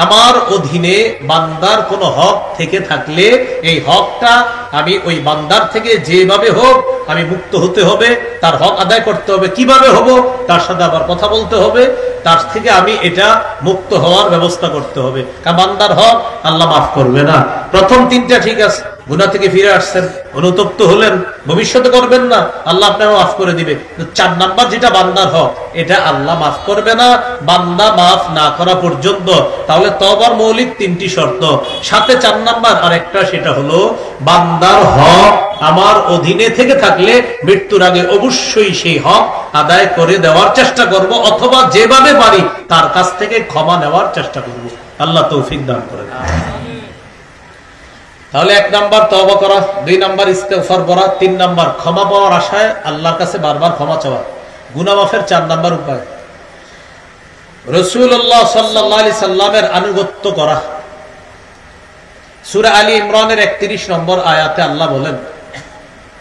আমার অধীনে বান্দার কোনো হক থেকে থাকলে এই হকটা আমি ওই বান্দার থেকে যেভাবে হোক আমি মুক্ত হতে হবে, তার হক আদায় করতে হবে। কিভাবে হব? তার সাথে আবার কথা বলতে হবে, তার থেকে আমি এটা মুক্ত হওয়ার ব্যবস্থা করতে হবে। কারণ বান্দার হক আল্লাহ মাফ করবে না। প্রথম তিনটা ঠিক আছে, গুনাহ থেকে ফিরে আসছেন, অনুতপ্ত হলেন, ভবিষ্যতে করবেন না, আল্লাহ আপনাকে মাফ করে দিবে। চার নাম্বার যেটা বান্দার হক, এটা আল্লাহ মাফ করবে না বান্দা মাফ না করা পর্যন্ত। তাহলে তওবার মৌলিক তিনটি শর্ত, সাথে চার নাম্বার আরেকটা, সেটা হলো বান্দার হক আমার অধীনে থেকে থাকলে মৃত্যুর আগে অবশ্যই সেই হক আদায় করে দেওয়ার চেষ্টা করব, অথবা যেভাবে পারি তার কাছ থেকে ক্ষমা নেওয়ার চেষ্টা করব। আল্লাহ তৌফিক দান করেন। তাহলে এক নাম্বার তওবা করা, দুই নাম্বার ইস্তেগফার করা, তিন নাম্বার ক্ষমা পাওয়ার আশায় আল্লাহর কাছে বারবার ক্ষমা চাওয়া। গুনাহ মাফের চার নাম্বার উপায় রাসূলুল্লাহ সাল্লাল্লাহু আলাইহি সাল্লামের আনুগত্য করা। সূরা আলী ইমরানের 31 নম্বর আয়াতে আল্লাহ বলেন,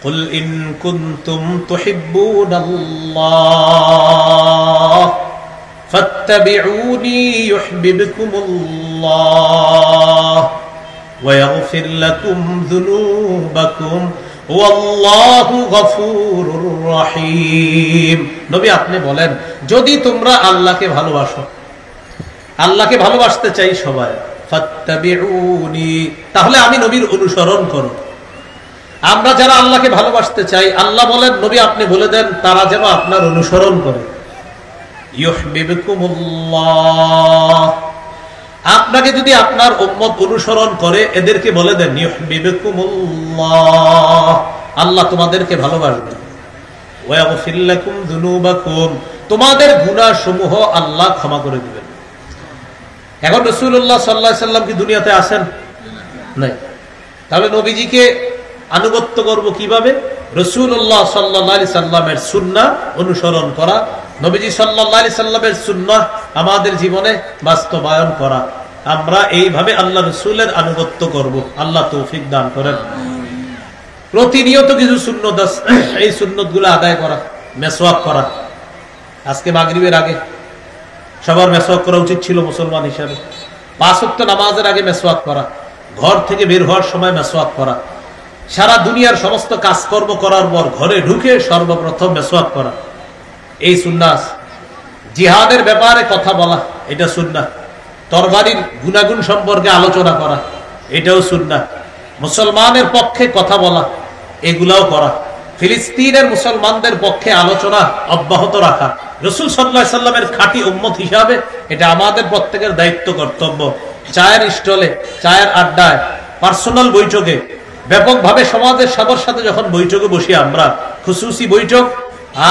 কুল ইন কুনতুম তুহিব্বুনাল্লাহ ফাত্তাবিউনি ইউহিব্বুকুমুল্লাহ ويغفر لكم ذنوبكم والله غفور رحيم। নবী আপনি বলেন, যদি তোমরা আল্লাহকে ভালোবাসো, আল্লাহকে ভালোবাসতে চাই সবাই, ফাত্তাবিউনি, তাহলে আমি নবীর অনুসরণ করো। আমরা যারা আল্লাহকে ভালোবাসতে চাই, আল্লাহ বলেন নবী আপনি বলে দেন তারা যেন আপনার অনুসরণ করে। ইউহিব্বুকুমুল্লাহ, আপনাকে যদি আপনার উম্মত অনুসরণ করে এদেরকে বলে দেন ইউহিব্বুকুমুল্লাহ, আল্লাহ তোমাদেরকে ভালোবাসবেন, ওয়া ইয়াগফির লাকুম যুনুবাকুম, তোমাদের গুনাহ সমূহ আল্লাহ ক্ষমা করে দিবেন। এখন রাসূলুল্লাহ সাল্লাল্লাহু আলাইহি সাল্লাম কি দুনিয়াতে আছেন? নাই। তাহলে নবীজিকে আনুগত্য করব কিভাবে? রাসূলুল্লাহ সাল্লাল্লাহু আলাইহি সাল্লামের সুন্নাহ অনুসরণ করা, নবীজি সাল্লাল্লাহু আলাইহি সাল্লামের সুন্নাহ আমাদের জীবনে বাস্তবায়ন করা। আমরা এইভাবে আল্লাহ রাসূলের আনুগত্য করব। আল্লাহ তৌফিক দান করেন। প্রতিনিয়ত কিছু সুন্নত আছে, এই সুন্নতগুলো আদায় করা। মেসওয়াক করা, আজকে মাগরিবের আগে সবার মেসওয়াক করা উচিত ছিল মুসলমান হিসাবে। 5 ওয়াক্ত নামাজের আগে মেসওয়াক করা, ঘর থেকে বের হওয়ার সময় মেসওয়াক করা, সারা দুনিয়ার সমস্ত কাজকর্ম করার পর ঘরে ঢুকে সর্বপ্রথম মেসওয়াক করা, এই সুন্নাহ। জিহাদের ব্যাপারে কথা বলা, এটা সুন্নাহ। তরবারির গুনাগুন সম্পর্কে আলোচনা করা, এটাও সুন্নাহ। মুসলমানের পক্ষে কথা বলা, এগুলাও করা। ফিলিস্তিনের মুসলমানদের পক্ষে আলোচনা অব্যাহত রাখা, রাসূল সাল্লাল্লাহু আলাইহি সাল্লামের খাঁটি উম্মত হিসাবে এটা আমাদের প্রত্যেকের দায়িত্ব, কর্তব্য। চায়ের স্টলে, চায়ের আড্ডায়, পার্সোনাল বৈঠকে, ব্যাপকভাবে সমাজের সবার সাথে যখন বৈঠকে বসি আমরা, খুসুসি বৈঠক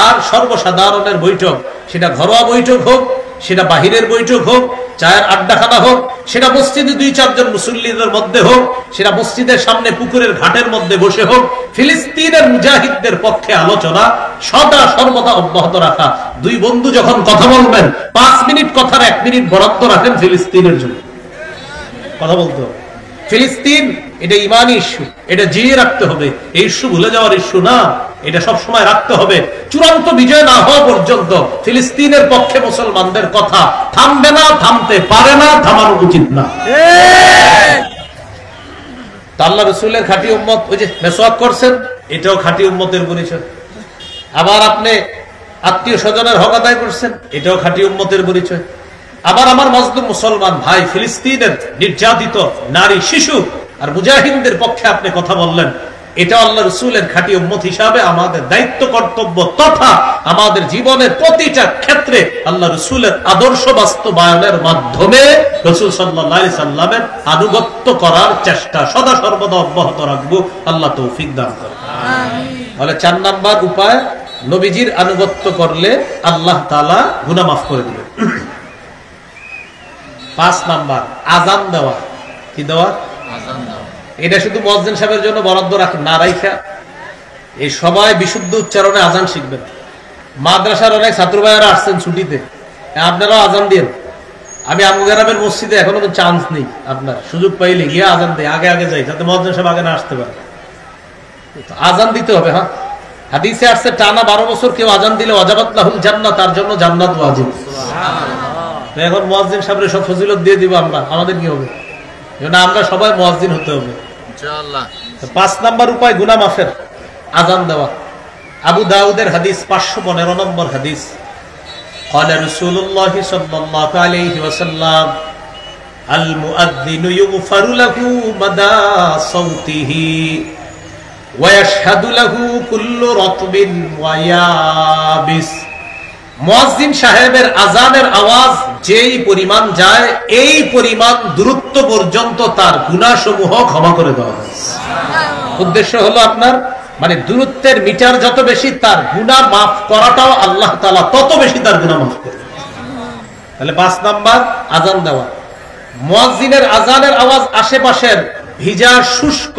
আর সর্বসাধারণের বৈঠক, সেটা ঘরোয়া বৈঠক হোক, সেটা বাহিরের বৈঠক হোক, চায়ের আড্ডাখানা হোক, সেটা মসজিদে 2-4 জন মুসল্লিদের মধ্যে হোক, সেটা মসজিদের সামনে পুকুরের ঘাটের মধ্যে বসে হোক, ফিলিস্তিনের মুজাহিদদের পক্ষে আলোচনা সদা সর্বদা অব্যাহত রাখা। 2 বন্ধু যখন কথা বলবেন, 5 মিনিট কথার 1 মিনিট বরাদ্দ রাখেন ফিলিস্তিনের জন্য, কথা বলতে হবে। ফিলিস্তিন এটা ইমানি ইস্যু, এটা জিয়ে রাখতে হবে। এই ইস্যু ভুলে যাওয়ার ইস্যু না, এটা সব সময় রাখতে হবে। চূড়ান্ত বিজয় না হওয়া পর্যন্ত ফিলিস্তিনের পক্ষে মুসলমানদের কথা থামবে না, থামতে পারে না, থামানো উচিত না। আল্লাহ রাসূলের খাঁটি উম্মত, ওই যে মেসওয়াক করছেন, এটাও খাঁটি উম্মতের পরিচয়। আবার আপনি আত্মীয় স্বজনের হক আদায় করছেন, এটাও খাঁটি উম্মতের পরিচয়। আবার আমার মজলুম মুসলমান ভাই, ফিলিস্তিনের নির্যাতিত নারী, শিশু আর মুজাহিদদের পক্ষে আপনি কথা বললেন, এটা আল্লাহ রাসূলের খাঁটি উম্মত হিসাবে আমাদের দায়িত্ব, কর্তব্য, তথা আমাদের জীবনের প্রতিটা ক্ষেত্রে আল্লাহ রাসূলের আদর্শ বাস্তবায়নের মাধ্যমে রাসূল সাল্লাল্লাহু আলাইহি সাল্লামের আনুগত্য করার চেষ্টা সদা সর্বদা অব্যাহত রাখবো। আল্লাহ তৌফিক দান করেন। তাহলে 4 নাম্বার উপায়, নবীজির আনুগত্য করলে আল্লাহ তাআলা গুনাহ মাফ করে দিবেন। 5 নাম্বার, আযান দেওয়া। কি দেওয়া? আযান দেওয়া। এটা শুধু মুয়াজ্জিন সাহেবের জন্য বরাদ্দ রাখেন না, রাইখা এই সবাই বিশুদ্ধ উচ্চারণে আযান শিখবেন। মাদ্রাসার অনেক ছাত্র ভাইয়েরা আসছেন ছুটিতে, আপনারাও আযান দিন। আমি আমগেরামের মসজিদে এখনো তো চান্স নেই, আপনার সুযোগ পাইলে গিয়ে আযান দেয়, আগে আগে যাই, যাতে মুয়াজ্জিন সাহেব আগে না আসতে পারে। আযান দিতে হবে। হ্যাঁ, হাদিসে আসছে টানা 12 বছর কেউ আযান দিলে ওয়াজাবাত লাহুল জান্নাহ, তার জন্য জান্নাত ওয়াজিব। সুবহানাল্লাহ। এখন মুয়াজ্জিন সাহেবের সব ফজিলত দিয়ে দিব আমরা, আমাদের কি হবে? আমরা সবাই মুয়াজ্জিন হতে হবে ইনশাআল্লাহ। 5 নাম্বার উপায় গুনাহ মাফের, আযান দেওয়া। আবু দাউদের হাদিস, 515 নম্বর হাদিস, قال رسول الله صلى الله عليه وسلم المؤذن يغفر له مدى صوته ويشهد له كل رطب ويابس। মুয়াজ্জিন সাহেবের আযানের আওয়াজ যেই পরিমাণ যায়, এই পরিমাণ দূরত্ব পর্যন্ত তার গুনাহসমূহ ক্ষমা করে দেওয়া হয়। উদ্দেশ্য হলো আপনার মানে দূরত্বের মিটার যত বেশি, তার গুনাহ মাফ করাটাও আল্লাহ তাআলা তত বেশি তার গুনাহ মাফ করে। তাহলে 5 নাম্বার আযান দেওয়া। মুয়াজ্জিনের আযানের আওয়াজ আশেপাশের ভিজা শুষ্ক,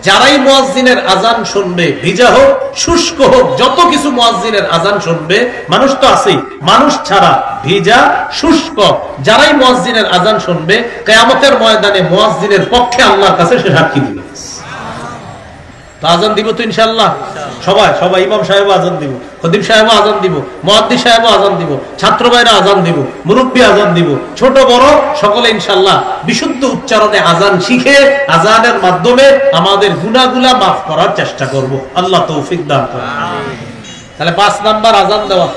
যারাই মুয়াজ্জিনের আযান শুনবে, ভিজা হোক শুষ্ক হোক, যত কিছু মুয়াজ্জিনের আযান শুনবে, মানুষ তো আছেই, মানুষ ছাড়া ভিজা শুষ্ক যারাই মুয়াজ্জিনের আযান শুনবে, কিয়ামতের ময়দানে মুয়াজ্জিনের পক্ষে আল্লাহর কাছে সে সাক্ষী দিবে। তো আযান দিব তো ইনশাআল্লাহ সবাই, ইমাম সাহেবও আযান দিব, খতিব সাহেবও আযান দিব, মুয়াদ্দিস সাহেবও আযান দিব, ছাত্র ভাইরা আযান দিব, মুরব্বি আযান দিব, ছোট বড় সকলে ইনশাআল্লাহ বিশুদ্ধ উচ্চারণে আযান শিখে আযানের মাধ্যমে আমাদের গুনাহগুলা মাফ করার চেষ্টা করব। আল্লাহ তৌফিক দান করেন। তাহলে 5 নাম্বার আযান দেওয়া।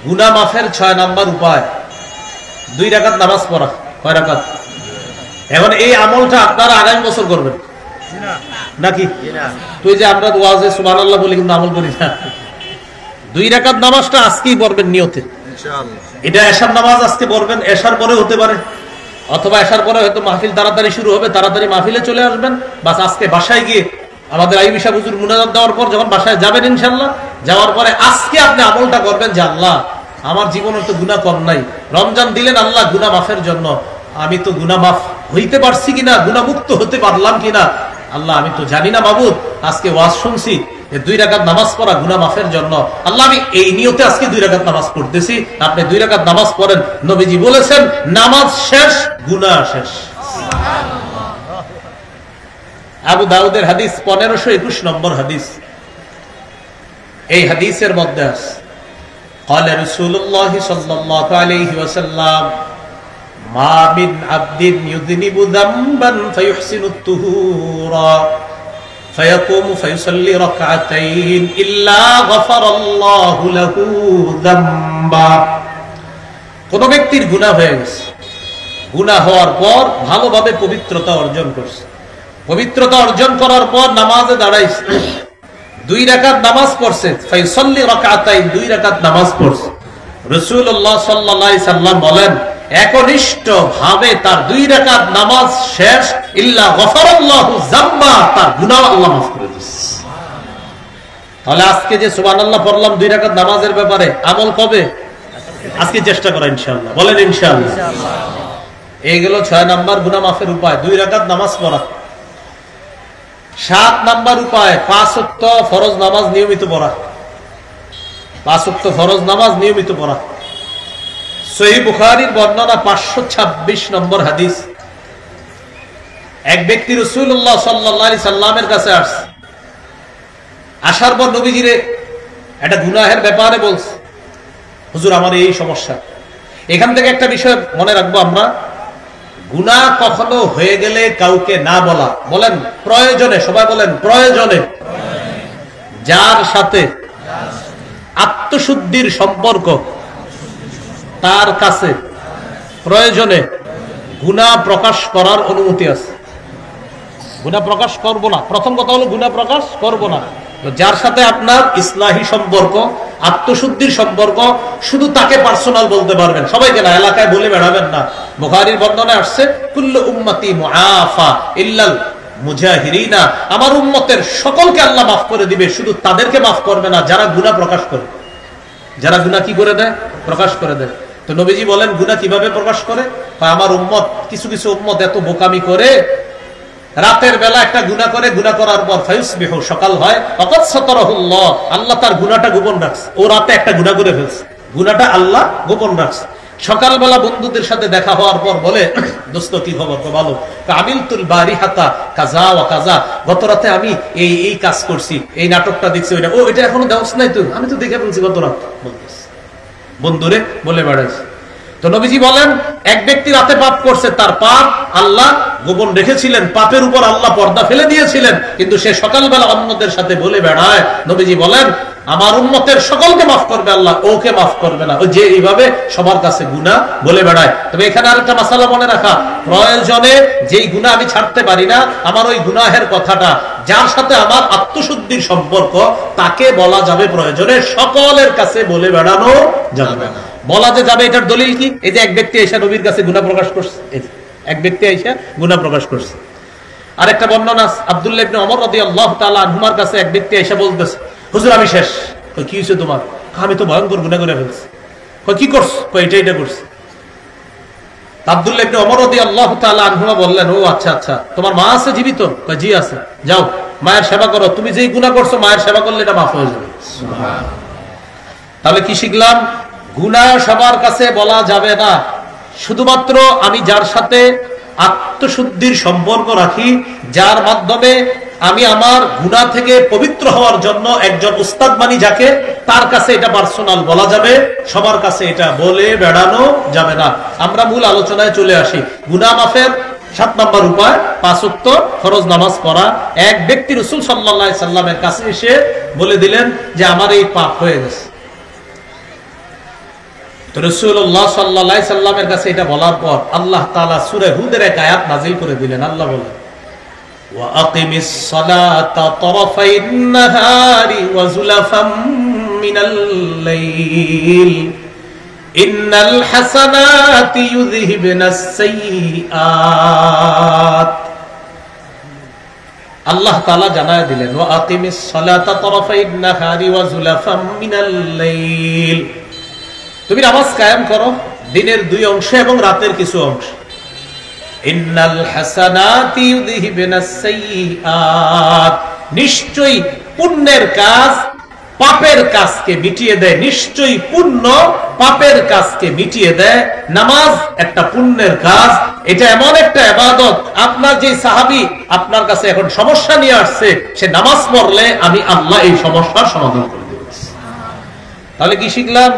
গুনাহ মাফের 6 নাম্বার উপায়, 2 রাকাত নামাজ পড়া। কয় রাকাত? এখন এই আমলটা আপনারা আগামী বছর করবেন নাকি? তুই যে আমরা ওয়াজে সুবহানাল্লাহ বলি কিন্তু আমল করি না। 2 রাকাত নামাজটা আজকেই পড়বেন নিয়তে ইনশাআল্লাহ। এটা এশার নামাজ আজকে পড়বেন, এশার পরে হতে পারে, অথবা এশার পরে হয়তো মাহফিল তাড়াতাড়ি শুরু হবে, তাড়াতাড়ি মাহফিলে চলে আসবেন। বাস আজকে বাসায় গিয়ে আমাদের আইবি সাহেব হুজুর মুনাজাত দেওয়ার পর যখন বাসায় যাবেন ইনশাআল্লাহ, যাওয়ার পরে আজকে আপনি আমলটা করবেন যে আল্লাহ আমার জীবনের তো গুনাহ কম নাই, রমজান দিলেন আল্লাহ গুনাহ মাফের জন্য, আমি তো গুনাহ মাফ হইতে পারছি কিনা, গুনাহ মুক্ত হতে পারলাম কিনা আল্লাহ আমি তো জানি না মাবুদ, আজকে ওয়াজ শুনছি 2 রাকাত নামাজ পড়া গুনাহ মাফের জন্য, আল্লাহ আমি এই নিয়তে আজকে 2 রাকাত নামাজ পড়তেছি। আপনি 2 রাকাত নামাজ পড়েন, নবীজি বলেছেন নামাজ শেষ গুনাহ শেষ। আবু দাউদের হাদিস 1521 নম্বর হাদিস। এই হাদিসের মধ্যে আছে قال رسول الله صلى الله عليه وسلم ما من عبد يذنب ذنبا فيحسن الطهور فيقوم فيصلي ركعتين إلا غفر الله له ذنبا। কোন ব্যক্তির গুনাহ হয়ে গেছে, গুনাহ হওয়ার পর ভালোভাবে পবিত্রতা অর্জন করছে, পবিত্রতা অর্জন করার পর নামাজে দাঁড়াইছে, 2 রাকাত নামাজ পড়ছে, ফাইসাল্লি রাকাতাইন 2 রাকাত নামাজ পড়ছে। রাসূলুল্লাহ সাল্লাল্লাহু আলাইহি সাল্লাম বলেন একনিষ্ঠ ভাবে তার 2 রাকাত নামাজ শেষ, ইল্লা গফারাল্লাহু যাম্বা, তার গুনাহ আল্লাহ মাফ করে দিয়েছে। তাহলে আজকে যে সুবহানাল্লাহ পড়লাম 2 রাকাত নামাজের ব্যাপারে, আমল কবে? আজকে চেষ্টা করা ইনশাআল্লাহ, বলেন ইনশাআল্লাহ। এইগুলো 6 নাম্বার গুনাহ মাফের উপায়, 2 রাকাত নামাজ পড়া। 7 নাম্বার উপায় 5 ওয়াক্ত ফরজ নামাজ নিয়মিত পড়া, 5 ওয়াক্ত ফরজ নামাজ নিয়মিত পড়া। সহিহ বুখারীর বর্ণনা 526 নম্বর হাদিস। এক ব্যক্তি রাসূলুল্লাহ সাল্লাল্লাহু আলাইহি সাল্লামের কাছে আসছে, আসার পর নবীজিরে একটা গুনাহের ব্যাপারে বলছে, হুজুর আমার এই সমস্যা। এখান থেকে একটা বিষয় মনে রাখবো আমরা, গুনাহ কখনো হয়ে গেলে কাউকে না বলা, বলেন প্রয়োজনে, সবাই বলেন প্রয়োজনে, যার সাথে আত্মশুদ্ধির সম্পর্ক তার কাছে প্রয়োজনে গুনাহ প্রকাশ করার অনুমতি আছে। গুনাহ প্রকাশ করব না, প্রথম কথা হলো গুনাহ প্রকাশ করব না। যার সাথে আপনার ইসলাহি সম্পর্ক, আত্মশুদ্ধির সম্পর্ক, শুধু তাকে পার্সোনাল বলতে পারবেন, সবাইকে না, এলাকায় বলে বেড়াবেন না। বুখারীর বর্ণনায় আসছে কুল্লু উম্মতি মুআফা ইল্লাল মুজাহিরিনা, আমার উম্মতের সকলকে আল্লাহ মাফ করে দিবে, শুধু তাদেরকে মাফ করবে না যারা গুনাহ প্রকাশ করে, যারা গুনাহ কি করে দেয়? প্রকাশ করে দেয়। তো নবীজি বলেন গুনাহ কিভাবে প্রকাশ করে? আমার উম্মত, কিছু কিছু উম্মত এত বোকামি করে, রাতের বেলা একটা গুনাহ করে, গুনাহ করার পর ফায়ুসবিহু, সকাল হয়, ফাকাদ সাতারাহুল্লাহ, আল্লাহ তার গুনাহটা গোপন রাখছে। ও রাতে একটা গুনাহ করে ফেলছে, গুনাহটা আল্লাহ গোপন রাখছে। সকালবেলা বন্ধুদের সাথে দেখা হওয়ার পর বলে, দোস্ত কি খবর? তো ভালো। আমিলতুল বারিহাতা কাজা ওয়া কাজা, গত রাতে আমি এই এই কাজ করছি, এই নাটকটা দেখছি, ওইটা ও এটা এখনো দেওয়াস নাই তুই? আমি তো দেখে ফেলছি গত রাত, বলতেছি বন্ধুরে বলে বেড়াইছে। তো নবীজি বলেন এক ব্যক্তি রাতে পাপ করছে, তার পাপ আল্লাহ গোপন রেখেছিলেন, পাপের উপর আল্লাহ পর্দা ফেলে দিয়েছিলেন, কিন্তু সে সকালবেলা অন্যদের সাথে বলে বেড়ায়। নবীজি বলেন আমার উম্মতের সকলকে মাফ করবে আল্লাহ, ওকে মাফ করবে না, ও যে এইভাবে সবার কাছে গুনাহ বলে বেড়ায়। তবে এখানে আরেকটা মাসালা মনে রাখা, প্রয়োজনে যেই গুনাহ আমি ছাড়তে পারি না, আমার ওই গুনাহের কথাটা যার সাথে আমার আত্মশুদ্ধির সম্পর্ক, তাকে বলা যাবে প্রয়োজনে, সকলের কাছে বলে বেড়ানো যাবে না। বলা যে যাবে এটার দলিল কি? এই যে এক ব্যক্তি আয়েশা নবীর কাছে গুনাহ প্রকাশ করছে, এক ব্যক্তি আয়েশা গুনাহ প্রকাশ করছে। আরেকটা বর্ণনা আব্দুল্লাহ ইবনে ওমর রাদিয়াল্লাহু তাআলা আনহুমার কাছে এক ব্যক্তি আয়েশা বলতেছে, হুজুর আমি শেষ। কি হয়েছে তোমার? আমি তো ভয়ঙ্কর গুনাহ করে ফেলছি। কি করছ? এটা করছি। আব্দুল্লাহ ইবনে ওমর রাদিয়াল্লাহু তাআলা আনহুমা বললেন, ও আচ্ছা আচ্ছা, তোমার মা আছে জীবিত? জি আছে। যাও মায়ের সেবা করো, তুমি যেই গুনাহ করছো মায়ের সেবা করলে এটা মাফ হয়ে যাবে। সুবহানাল্লাহ। তাহলে কি শিখলাম? গুনাহ সবার কাছে বলা যাবে না, শুধুমাত্র আমি যার সাথে আত্মশুদ্ধির সম্পর্ক রাখি, যার মাধ্যমে আমি আমার গুনাহ থেকে পবিত্র হওয়ার জন্য একজন উস্তাদ মানি যাকে, তার কাছে এটা পার্সোনাল বলা যাবে, সবার কাছে এটা বলে বেড়ানো যাবে না। আমরা মূল আলোচনায় চলে আসি। গুনাহ মাফের 7 নম্বর উপায় 5 ওয়াক্ত ফরজ নামাজ পড়া। এক ব্যক্তি রাসূল সাল্লাল্লাহু আলাইহি সাল্লামের কাছে এসে বলে দিলেন যে আমার এই পাপ হয়ে গেছে। তো রাসূলুল্লাহ সাল্লাল্লাহু আলাইহি সাল্লামের কাছে এটা বলার পর আল্লাহ তাআলা সূরা হুদের এক আয়াত নাযিল করে দিলেন। আল্লাহ বলেন, ওয়া আকিমিস সালাতা তারাফাইন নাহারি ওয়া যুলাফাম মিনাল লাইল ইন্নাল হাসানাতি ইউযহিবনাস সাইয়্যাত। আল্লাহ তাআলা জানায় দিলেন ওয়া আকিমিস সালাতা তারাফাইন নাহারি ওয়া যুলাফাম মিনাল লাইল। তুমি নামাজ কায়েম করো দিনের দুই অংশে এবং রাতের কিছু অংশ। ইন্নাল হাসানাতি ইউযহিবনাস সাইয়্যাত, নিশ্চয়ই পুণ্যের কাজ পাপের কাজকে মিটিয়ে দেয়। নিশ্চয়ই পুণ্য পাপের কাজকে মিটিয়ে দেয়। নামাজ একটা পুণ্যের কাজ। এটা এমন একটা ইবাদত, আপনার যে সাহাবী আপনার কাছে এখন সমস্যা নিয়ে আসছে, সে নামাজ পড়লে আমি আল্লাহ এই সমস্যার সমাধান করে দেব। তাহলে কি শিখলাম?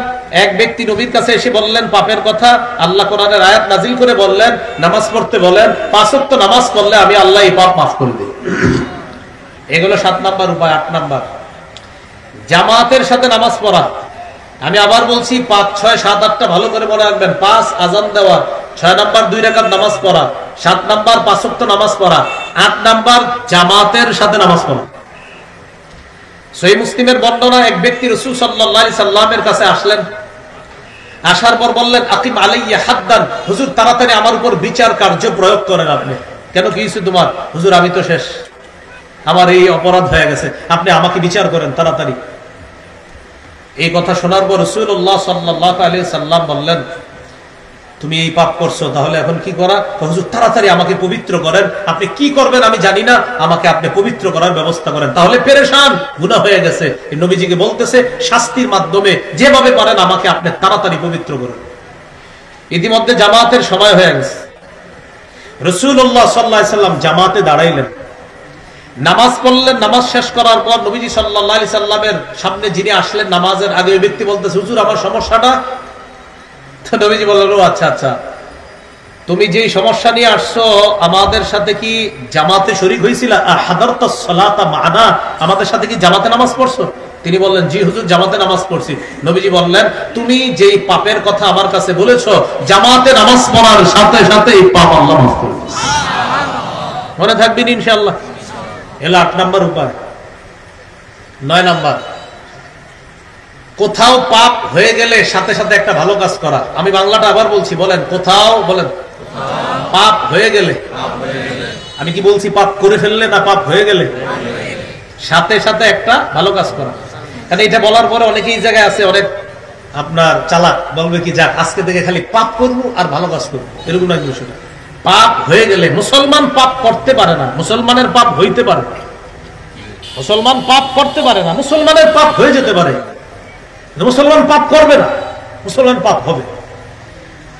এক ব্যক্তি নবীর কাছে এসে বললেন পাপের কথা, আল্লাহ কোরআনের আয়াত নাজিল করে বললেন নামাজ পড়তে বলেন, 5 ওয়াক্ত নামাজ পড়লে আমি আল্লাহ এই পাপ মাফ করে দেব। এগুলো 7 নাম্বার উপায়। 8 নাম্বার, জামাতের সাথে নামাজ পড়া। আমি আবার বলছি 5, 6, 7, 8টা ভালো করে মনে রাখবেন। 5 আজান দেওয়া, 6 নাম্বার 2 রাকাত নামাজ পড়া, 7 নাম্বার 5 ওয়াক্ত নামাজ পড়া, 8 নাম্বার জামাতের সাথে নামাজ পড়া। সহিহ মুসলিমের বর্ণনা, এক ব্যক্তি রাসূল সাল্লাল্লাহু আলাইহি সাল্লামের কাছে আসলেন। আসার পর বললেন আকিম আলাইয়া হাদ্দান, হুজুর তাড়াতাড়ি আমার উপর বিচার কার্য প্রয়োগ করেন আপনি। কেন, কি হয়েছে তোমার? হুজুর আমি তো শেষ, আমার এই অপরাধ হয়ে গেছে, আপনি আমাকে বিচার করেন তাড়াতাড়ি। এই কথা শোনার পর রাসূলুল্লাহ সাল্লাল্লাহু আলাইহি সাল্লাম বললেন তুমি এই পাপ করছো, তাহলে এখন কি করা? হুজুর তাড়াতাড়ি আমাকে পবিত্র করেন। আপনি কি করবেন আমি জানি না, আমাকে আপনি পবিত্র করার ব্যবস্থা করেন। তাহলে পেরেশান, গুনাহ হয়ে গেছে। এই নবীজিকে বলতেছে শাস্তির মাধ্যমে যেভাবে পারেন আমাকে আপনি তাড়াতাড়ি পবিত্র করেন। ইতিমধ্যে জামাতের সময় হয়ে গেছে। রাসূলুল্লাহ সাল্লাল্লাহু আলাইহি সাল্লাম জামাতে দাঁড়াইলেন, নামাজ পড়লেন। নামাজ শেষ করার পর নবীজি সাল্লাল্লাহু আলাইহি সাল্লামের সামনে যিনি আসলেন নামাজের আগে, ওই ব্যক্তি বলতেছে হুজুর আমার সমস্যাটা। তো নবীজি বললেন ও আচ্ছা আচ্ছা, তুমি যেই সমস্যা নিয়ে আসছো আমাদের সাথে কি জামাতে শরীক হয়েছিল? হাদারতাস সালাতা মা'না, আমাদের সাথে কি জামাতে নামাজ পড়ছো? তিনি বললেন জি হুজুর জামাতে নামাজ পড়ছি। নবীজি বললেন তুমি যেই পাপের কথা আমার কাছে বলেছো, জামাতে নামাজ পড়ার সাথে সাথে এই পাপ আল্লাহ মাফ করে দিয়েছে। মনে থাকবেন ইনশাআল্লাহ। এলো 8 নাম্বার উপায়। 9 নাম্বার, কোথাও পাপ হয়ে গেলে সাথে সাথে একটা ভালো কাজ করা। আমি বাংলাটা আবার বলছি, বলেন কোথাও, বলেন পাপ হয়ে গেলে। আমি কি বলছি পাপ করে ফেললে না পাপ হয়ে গেলে? সাথে সাথে একটা ভালো কাজ করা। কারণ এটা বলার পরে অনেকেই জায়গায় আছে অনেক আপনার চালাক, বলবে কি যাক আজকে থেকে খালি পাপ করবো আর ভালো কাজ করবো, এরকম না। বিষয়টা পাপ হয়ে গেলে, মুসলমান পাপ করতে পারে না, মুসলমানের পাপ হইতে পারে। মুসলমান পাপ করতে পারে না, মুসলমানের পাপ হয়ে যেতে পারে। মুসলমান পাপ করবে না, মুসলমান পাপ হবে।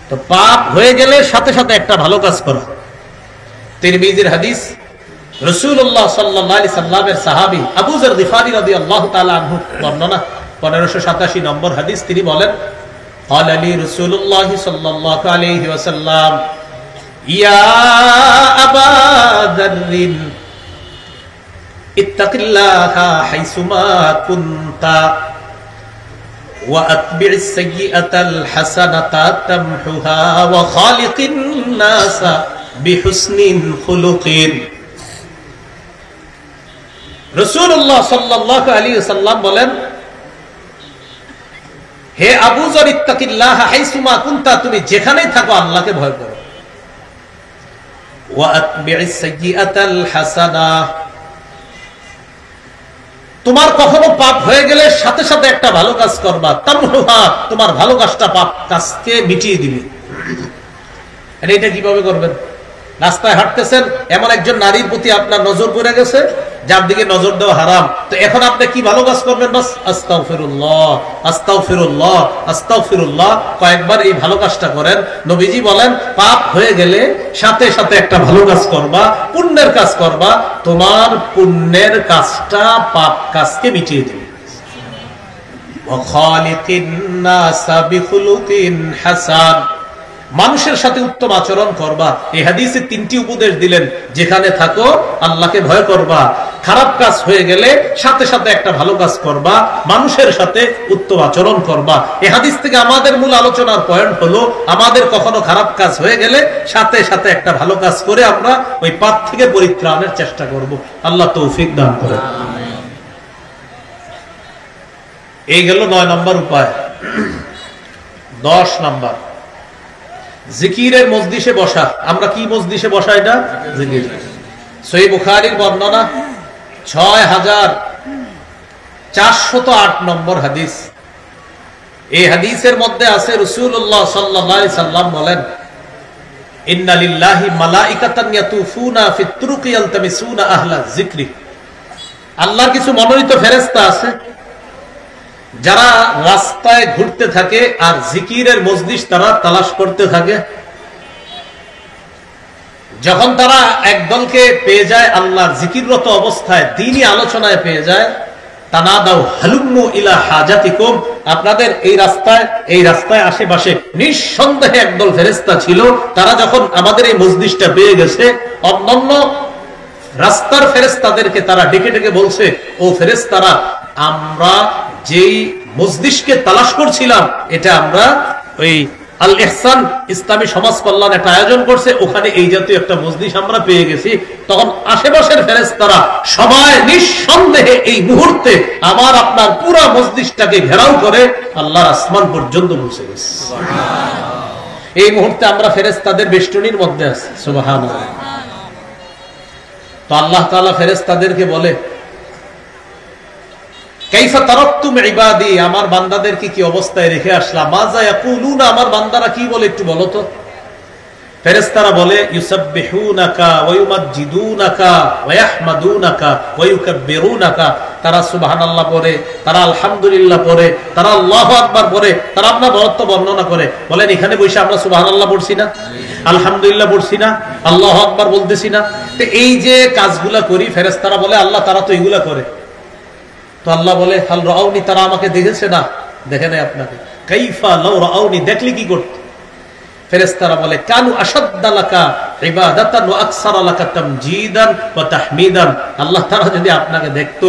তো পাপ হয়ে গেলে সাথে সাথে একটা ভালো কাজ করা। তিরমিজির হাদিস, রাসূলুল্লাহ সাল্লাল্লাহু আলাইহি সাল্লামের সাহাবী আবু যর গিফারী রাদিয়াল্লাহু তাআলা আনহু বর্ণনা, 1587 নম্বর হাদিস। তিনি বলেন ক্বালা লি রাসূলুল্লাহ সাল্লাল্লাহু আলাইহি ওয়াসাল্লাম ইয়া আবা যাররিন ইত্তাকিল্লাহা হাইসুমা কুনতা وَأَتْبِعِ السَّيِّئَةَ الْحَسَنَةَ تَمْحُهَا وَخَالِقِ النَّاسَ بِحُسْنٍ خُلُقٍ। রাসূলুল্লাহ সাল্লাল্লাহু আলাইহি ওয়াসাল্লাম বলেন হে আবু যর ইত্তাকিল্লাহা হাইসুমা কুনতা, তুমি যেখানেই থাকো আল্লাহকে ভয় করো। وَأَتْبِعِ السَّيِّئَةَ الْحَسَنَةَ, তোমার কখনো পাপ হয়ে গেলে সাথে সাথে একটা ভালো কাজ করবা। তামহুহা, তোমার ভালো কাজটা পাপ কাজকে মিটিয়ে দিবে। এটা কিভাবে করবেন? রাস্তায় হাঁটতেছেন, এমন একজন নারীর প্রতি আপনার নজর পড়ে গেছে যার দিকে নজর দেওয়া হারাম। তো এখন আপনি কি ভালো কাজ করবেন? বাস আস্তাগফিরুল্লাহ আস্তাগফিরুল্লাহ আস্তাগফিরুল্লাহ কয়েকবার এই ভালো কাজটা করেন। নবীজি বলেন পাপ হয়ে গেলে সাথে সাথে একটা ভালো কাজ করবা, পুণ্যের কাজ করবা, তোমার পুণ্যের কাজটা পাপ কাজকে মিটিয়ে দেবে। ওয়াখালিকিন নাসা বিখুলুকিন হাসান, মানুষের সাথে উত্তম আচরণ করবা। এই হাদিসে 3টি উপদেশ দিলেন, যেখানে থাকো আল্লাহকে ভয় করবা, খারাপ কাজ হয়ে গেলে সাথে সাথে একটা ভালো কাজ করবা, মানুষের সাথে উত্তম আচরণ করবা। এই হাদিস থেকে আমাদের মূল আলোচনার পয়েন্ট হলো আমাদের কখনো খারাপ কাজ হয়ে গেলে সাথে সাথে একটা ভালো কাজ করে আমরা ওই পাপ থেকে পরিত্রাণের চেষ্টা করব। আল্লাহ তৌফিক দান করেন। এই গেল 9 নম্বর উপায়। 10 নাম্বার, জিকিরের মজলিসে বসা। আমরা কি মজলিসে বসা? এটা জিকির। সহিহ বুখারীর বর্ণনা 6408 নম্বর হাদিস। এই হাদিসের মধ্যে আছে রাসূলুল্লাহ সাল্লাল্লাহু আলাইহি সাল্লাম বলেন, ইন্না লিল্লাহি মালাইকাতান ইয়াতুফুনা ফিত তুরুকি ইয়ালতামিসুনা আহলা যিকরি। আল্লাহর কিছু মনোনীত ফেরেশতা আছে যারা রাস্তায় ঘুরতে থাকে আর জিকিরের মজলিস তারা তালাশ করতে থাকে। যখন তারা একদলকে পেয়ে যায় আল্লাহর জিকিররত অবস্থায়, দ্বীনি আলোচনায় পেয়ে যায়, তানাদাউ হালুম্মু ইলা হাজাতিকুম, আপনাদের এই রাস্তায় আশেপাশে নিঃসন্দেহে একদল ফেরেশতা ছিল। তারা যখন আমাদের এই মজলিসটা পেয়ে গেছে, অন্যান্য রাস্তার ফেরেশতাদেরকে তারা ডেকে ডেকে বলছে, ও ফেরেশতারা, আমরা যেই মজলিসকে তালাশ করছিলাম, এটা আমরা ওই আল ইহসান ইসলামী সমাজ কল্যাণ একটা আয়োজন করছে, ওখানে এই জাতীয় একটা মজলিস আমরা পেয়ে গেছি। তখন আশেপাশের ফেরেশতারা সবাই নিঃসন্দেহে এই মুহূর্তে আমার আপনার পুরা মজলিসটাকে ঘেরাও করে আল্লাহর আসমান পর্যন্ত পৌঁছে গেছে। এই মুহূর্তে আমরা ফেরেশতাদের বেষ্টনীর মধ্যে আছি। সুবহানাল্লাহ। তো আল্লাহ তাআলা ফেরেশতাদেরকে বলে, কাইফা তারাকতুম ইবাদি, আমার বান্দাদেরকে কি অবস্থায় রেখে আসলাম? মাযা ইয়াকুলুনা, আমার বান্দারা কি বলে একটু বলো তো। ফেরেশতারা বলে, ইউসাব্বিহুনাকা ওয়া ইউমাজ্জিদুনাকা ওয়া ইয়াহমাদুনাকা ওয়া ইউকাব্বিরুনাকা। তারা সুবহানাল্লাহ পড়ে, তারা আলহামদুলিল্লাহ পড়ে, তারা আল্লাহু আকবার পড়ে, তারা আপনার বরত্ব বর্ণনা করে। বলেন, এখানে বসে আমরা সুবহানাল্লাহ পড়ছি না, আলহামদুলিল্লাহ পড়ছি না, আল্লাহু আকবার বলতেছি না? তো এই যে কাজগুলা করি, ফেরেশতারা বলে আল্লাহ তারা তো এগুলা করে। তো আল্লাহ বলে, হাল রাউনি, তারা আমাকে দেখেছে না? দেখে নাই আপনাকে। কাইফা লাউ রাউনি, দেখলে কি করত? ফেরেশতারা বলে, কানু আশাদ্দালাকা ইবাদাতান ওয়া আকসারা লাকা তামজিদান ওয়া তাহমিদান। আল্লাহ তাআলা যদি আপনাকে দেখতো,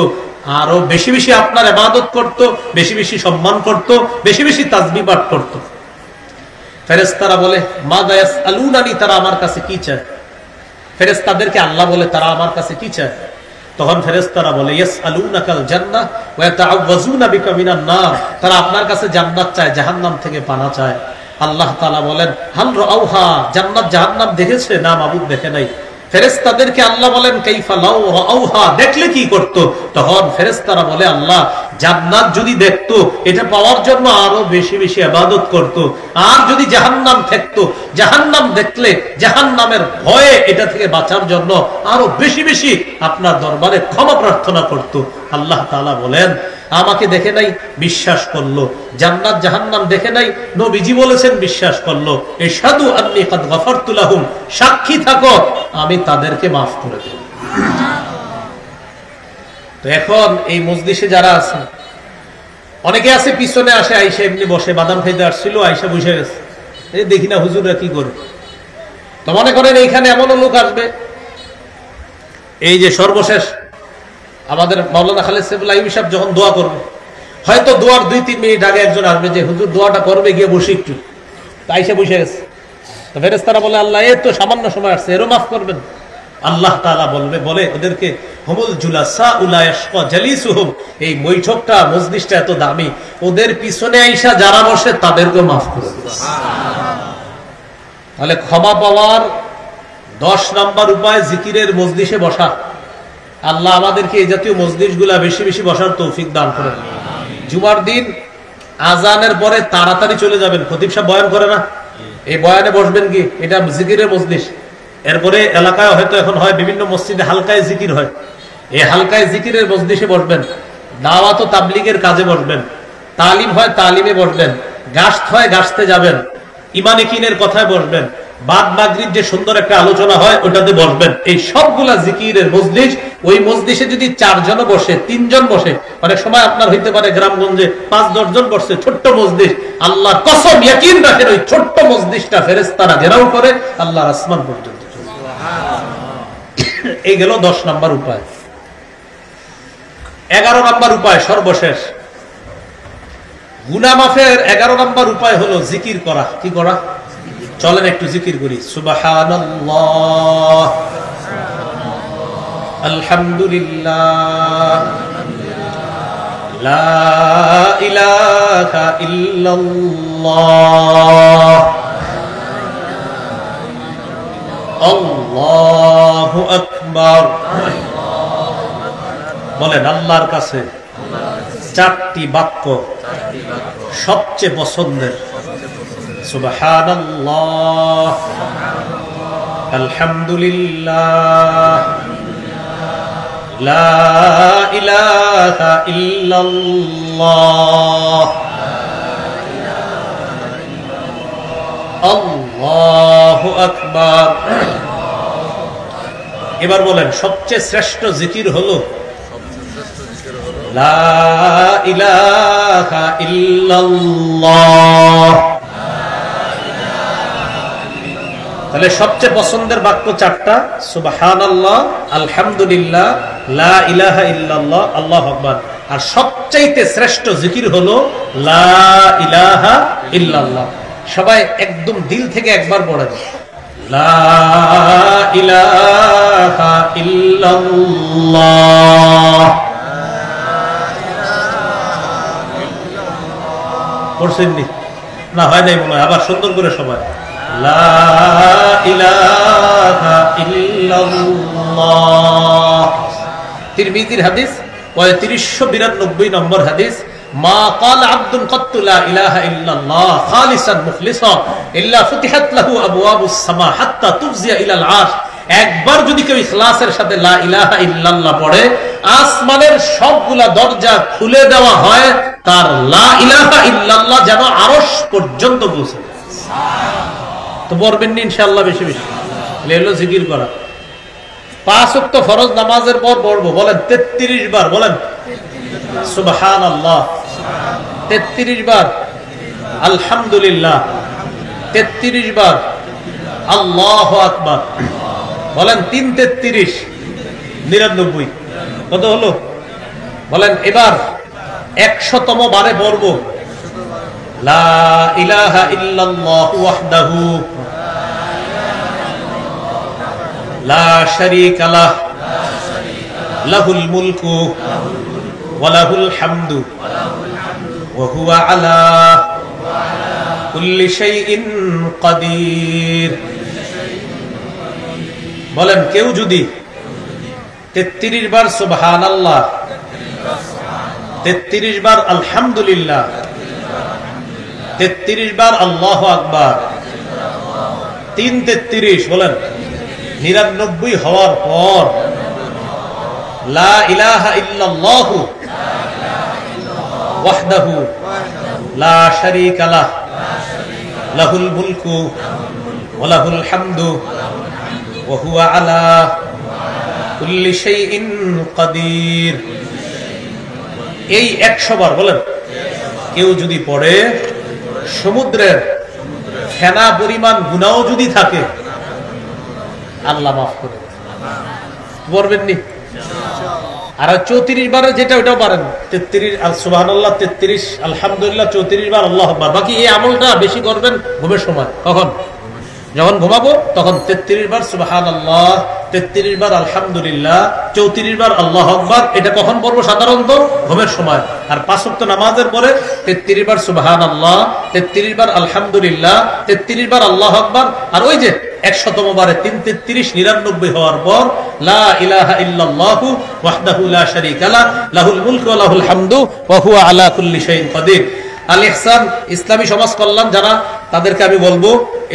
আরো বেশি বেশি আপনার ইবাদত করত, বেশি বেশি সম্মান করত, বেশি বেশি তাসবিহ পাঠ করত। ফেরেশতারা বলে, মাযা ইয়াসআলুনানি, তারা আমার কাছে কি চায়? ফেরেশতাদেরকে আল্লাহ বলে, তারা আমার কাছে কি চায়? তখন ফেরেশতারা বলে, ইয়াসআলুনাকাল জান্নাহ ওয়া ইয়াতাআওয়াজুনা বিকা মিনান নার, তারা আপনার কাছে জান্নাত চায়, জাহান্নাম থেকে পানা চায়। আল্লাহ তাআলা বলেন, হাল রাআউহা, জান্নাত জাহান্নাম দেখেছে? না মাবুদ, দেখে নাই। ফেরেশতাদেরকে আল্লাহ বলেন, কাইফা লাউ রাআউহা, দেখলে কি করত? তখন ফেরেশতারা বলে, আল্লাহ জান্নাত যদি দেখতো, এটা পাওয়ার জন্য আরো বেশি বেশি ইবাদত করত। আর যদি জাহান্নাম থাকতো, জাহান্নাম দেখলে জাহান্নামের ভয়ে এটা থেকে বাঁচার জন্য আরো বেশি বেশি আপনার দরবারে ক্ষমা প্রার্থনা করত। আল্লাহ তাআলা বলেন, আমাকে দেখে নাই, বিশ্বাস করলো। জান্নাত জাহান্নাম দেখে নাই, নবীজি বলেছেন, বিশ্বাস করলো। ইশহাদু আন্নী কাদ গফারতু লাহুম, সাক্ষী থাকো আমি তাদেরকে মাফ করে দেব। তো এখন এই মজলিসে যারা আছে, অনেকে আছে পিছনে আসে, আইসা এমনি বসে, বাদাম খাইতে আসছিল, আইসা বসে গেছে, এই দেখি না হুজুররা কি করে। তো মনে করেন এইখানে এমনও লোক আসবে, এই যে সর্বশেষ আমাদের মাওলানা খালেদ সাইফুল্লাহ আইয়ুবী সাহেব যখন দোয়া করবে, হয়তো দোয়ার 2-3 মিনিট আগে একজন আসবে যে হুজুর দোয়াটা করবে, গিয়ে বসে একটু, আইসা বসে গেছে। তো ফেরেশতারা বলে, আল্লাহ এর তো সামান্য সময় আসছে, এরও মাফ করবেন। আল্লাহ তাআলা বলে ওদেরকে, হুমুল জুলাসা লা ইয়াশকা জালিসুহুম, এই বৈঠকটা মজলিসটা এত দামি, ওদের পিছনে আইসা যারা বসে তাদেরকে মাফ করে দেন। তাহলে ক্ষমা পাওয়ার 10 নাম্বার উপায় জিকিরের মজলিসে বসা। আল্লাহ আমাদেরকে এই জাতীয় মজলিসগুলা বেশি বেশি বসার তৌফিক দান করেন। জুমার দিন আজানের পরে তাড়াতাড়ি চলে যাবেন, খতিব সাহেব বয়ান করে না, এই বয়ানে বসবেন কি, এটা জিকিরের মজলিস। এরপরে এলাকায় হয়তো এখন হয় বিভিন্ন মসজিদে হালকায় জিকির হয়, এই হালকায় জিকিরের মজলিসে বসবেন। দাওয়াত ও তাবলীগের কাজে বসবেন, তালিম হয় তালিমে বসবেন, গাছতে হয় গাছতে যাবেন, ঈমান ইয়াকিনের কথায় বসবেন, বাদ মাগরিব যে সুন্দর একটা আলোচনা হয় ওটাতে বসবেন। এই সবগুলা জিকিরের মজলিস। ওই মজলিসে যদি 4 জন বসে, 3 জন বসে, অনেক সময় আপনার হইতে পারে গ্রামগঞ্জে 5-10 জন বসছে, ছোট্ট মজলিস। আল্লাহ কসম, ইয়াকিন রাখেন, ওই ছোট্ট মজলিসটা ফেরেশতারা ঘেরাও করে আল্লাহর আসমান পর্যন্ত। এই গেল 10 নাম্বার উপায়। 11 নাম্বার উপায়, সর্বশেষ গুনাহ মাফের 11 নাম্বার উপায় হলো জিকির করা। কি করা? চলেন একটু জিকির করি। সুবহানাল্লাহ, আলহামদুলিল্লাহ, লা ইলাহা ইল্লাল্লাহ, আল্লাহু আকবার। বলেন আল্লাহর কাছে চারটি বাক্য সবচেয়ে পছন্দের। সুবহানাল্লাহ, আলহামদুলিল্লাহ, লা ইলাহা ইল্লাল্লাহ, আল্লাহু আকবার। এবার বলেন সবচেয়ে শ্রেষ্ঠ জিকির হলো লা ইলাহা ইল্লাল্লাহ। তাহলে সবচেয়ে পছন্দের বাক্য চারটা, সুবহানাল্লাহ, আলহামদুলিল্লাহ, লা ইলাহা ইল্লাল্লাহ, আল্লাহু আকবার। আর সবচাইতে শ্রেষ্ঠ জিকির হলো লা ইলাহা ইল্লাল্লাহ। সবাই একদম দিল থেকে একবার পড়েন, লা ইলাহা ইল্লাল্লাহ। পড়ছেন নি? না হয় নাই মনে হয়। আবার সুন্দর করে সবাই, লা ইলাহা ইল্লাল্লাহ। তিরমিজির হাদিস 3592 নম্বর হাদিস, মা ক্বালা আবদুন ক্বাত্তু লা ইলাহা ইল্লাল্লাহ খালিসান মুখলিসা ইল্লা ফুতিহাত লাহু আবওয়াবুস সামা হাত্তা তুফজিয়া ইলাল আরশ। একবার যদি কেউ ইখলাসের সাথে লা ইলাহা ইল্লাল্লাহ পড়ে, আসমানের সবগুলা দরজা খুলে দেওয়া হয়, তার লা ইলাহা ইল্লাল্লাহ যেন আরশ পর্যন্ত পৌঁছে। তো পড়বেন ইনশাআল্লাহ বেশি বেশি। এলো জিকির করা। 5 ওয়াক্ত ফরজ নামাজের পর পড়বো, বলেন 33 বার, বলেন সুবহানাল্লাহ 33 বার, আলহামদুলিল্লাহ 33 বার, আল্লাহু আকবার। বলেন 3 33 99। কত হলো? বলেন এবার 100তম বারে পড়বো লা ইলাহা ইল্লাল্লাহু ওয়াহদাহু লা শারীকা লাহু লাহুল মুলকু ওয়া লাহুল হামদু ওয়া হুয়া আলা কুল্লি শাইইন কাদির। বলেন কেউ যদি 33 বার সুবহানাল্লাহ, 33 বার আলহামদুলিল্লাহ, 33 বার আল্লাহু আকবার, 3 33 বলেন 99 হওয়ার পর লা ইলাহা ইল্লাল্লাহু ওয়াহদাহু লা শারীকা লাহু লাহুল মুলকু ওয়া লাহুল হামদু ওয়া হুয়া আলা কুল্লি শাইইন কাদির। এই 100 বার বলেন কেউ যদি পড়ে, সমুদ্রের ফেনা পরিমাণ গুনাহ যদি থাকে আল্লাহ মাফ করে পড়বেন নি। আর 34 বারে যেটা ওটাও পারেন, 33 সুবহানাল্লাহ, 33 আলহামদুলিল্লাহ, 34 বার আল্লাহু আকবার। বাকি এই আমলটা বেশি করবেন ঘুমের সময়। কখন? যখন ঘুমাবো তখন 33 বার সুবহানাল্লাহ, 33 বার আলহামদুলিল্লাহ, 34 বার আল্লাহু আকবার। এটা কখন পড়বো? সাধারণত ঘুমের সময়। আর 5 ওয়াক্ত নামাজের পরে 33 বার সুবহানাল্লাহ, 33 বার আলহামদুলিল্লাহ, 33 বার আল্লাহু আকবার। আর ওই যে 100তম বারে 3 33 99 হওয়ার পর লা ইলাহা ইল্লাল্লাহু ওয়াহদাহু লা শারীকা লাহু লাহুল মুলকু ওয়া লাহুল হামদু ওয়া হুয়া আলা কুল্লি শাইইন কাদির। আল ইহসান ইসলামী সমাজ কল্যাণ যারা, তাদেরকে আমি বলবো,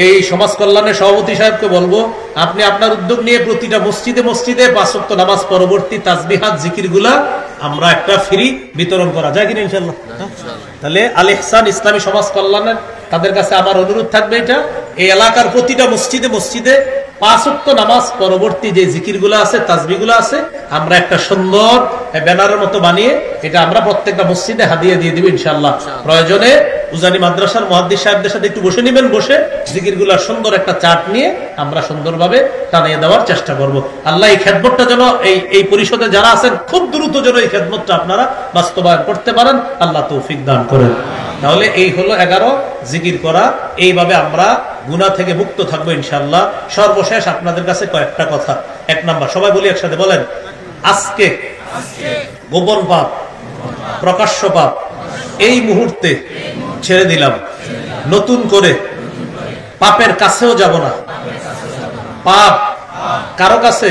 এই সমাজ কল্যাণের সভাপতি সাহেবকে বলবো, আপনি আপনার উদ্যোগ নিয়ে প্রতিটা মসজিদে মসজিদে 5 ওয়াক্ত নামাজ পরবর্তী তাসবিহাত জিকিরগুলা আমরা একটা ফ্রি বিতরণ করা যায় কিনা ইনশাআল্লাহ। তাহলে আল ইহসান ইসলামী সমাজ কল্যাণের তাদের কাছে আমার অনুরোধ থাকবে, এটা এই এলাকার প্রতিটা মসজিদে মসজিদে 5 ওয়াক্ত নামাজ পরবর্তী যে জিকিরগুলো আছে, তাসবিহগুলো আছে, আমরা একটা সুন্দর ব্যানারের মতো বানিয়ে এটা আমরা প্রত্যেকটা মসজিদে হাদিয়া দিয়ে দিব ইনশাআল্লাহ। প্রয়োজনে উজানি মাদ্রাসার মুহাদ্দিস সাহেবদের সাথে একটু বসে নেবেন, বসে জিকিরগুলোর সুন্দর একটা চার্ট নিয়ে আমরা সুন্দরভাবে টানিয়ে দেওয়ার চেষ্টা করব। আল্লাহ এই খেদমতটা যেন এই পরিষদে যারা আছেন খুব দ্রুত যেন এই খেদমতটা আপনারা বাস্তবায়ন করতে পারেন, আল্লাহ তৌফিক দান করেন। তাহলে এই হলো 11 জিকির করা। এইভাবে আমরা গুনাহ থেকে মুক্ত থাকবো ইনশাআল্লাহ। সর্বশেষ আপনাদের কাছে কয়েকটা কথা। 1 নাম্বার, সবাই বলি একসাথে, বলেন আজকে গোপন পাপ প্রকাশ্য পাপ এই মুহূর্তে ছেড়ে দিলাম, নতুন করে পাপের কাছেও যাব না, পাপ কারো কাছে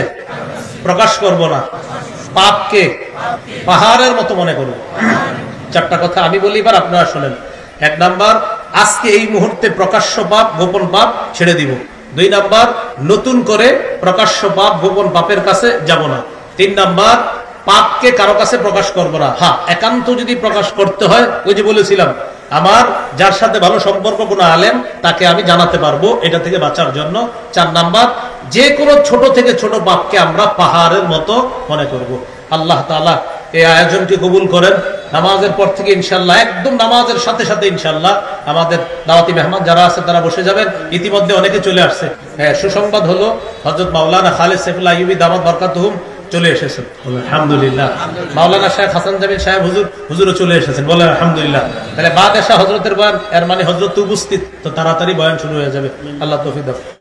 প্রকাশ করব না, পাপকে পাহাড়ের মতো মনে করব। চারটা কথা আমি বলি, এবার আপনারা শোনেন। 1 নাম্বার, আজকে এই মুহূর্তে প্রকাশ্য পাপ গোপন পাপ ছেড়ে দিব। 2 নাম্বার, নতুন করে প্রকাশ্য পাপ গোপন পাপের কাছে যাব না। 3 নাম্বার, পাপকে কারো কাছে প্রকাশ করব না। হ্যাঁ, একান্ত যদি প্রকাশ করতে হয়, ওই যে বলেছিলাম, আমার যার সাথে ভালো সম্পর্ক কোনো আলেম, তাকে আমি জানাতে পারবো এটা থেকে বাঁচার জন্য। 4 নাম্বার, যে কোনো ছোট থেকে ছোট পাপকে আমরা পাহাড়ের মতো মনে করব। আল্লাহ তাআলা এই আয়োজনকে কবুল করেন। নামাজের পর থেকে ইনশাআল্লাহ, একদম নামাজের সাথে সাথে ইনশাআল্লাহ আমাদের দাওয়াতি মেহমান যারা আছে তারা বসে যাবেন। ইতিমধ্যে অনেকে চলে আসছে। হ্যাঁ, সুসংবাদ হলো হযরত মাওলানা খালিদ সাইফুল্লাহ আইয়ুবী দামাত বরকাতুহুম চলে এসেছেন, আলহামদুলিল্লাহ। মাওলানা শাইখ হাসান জামিল সাহেব হুজুরও চলে এসেছেন, বলে আলহামদুলিল্লাহ। তাহলে বাদ এসা হযরতের বয়ান, এর মানে হযরত উপস্থিত, তো তাড়াতাড়ি বয়ান শুরু হয়ে যাবে। আল্লাহ তৌফিক দাও।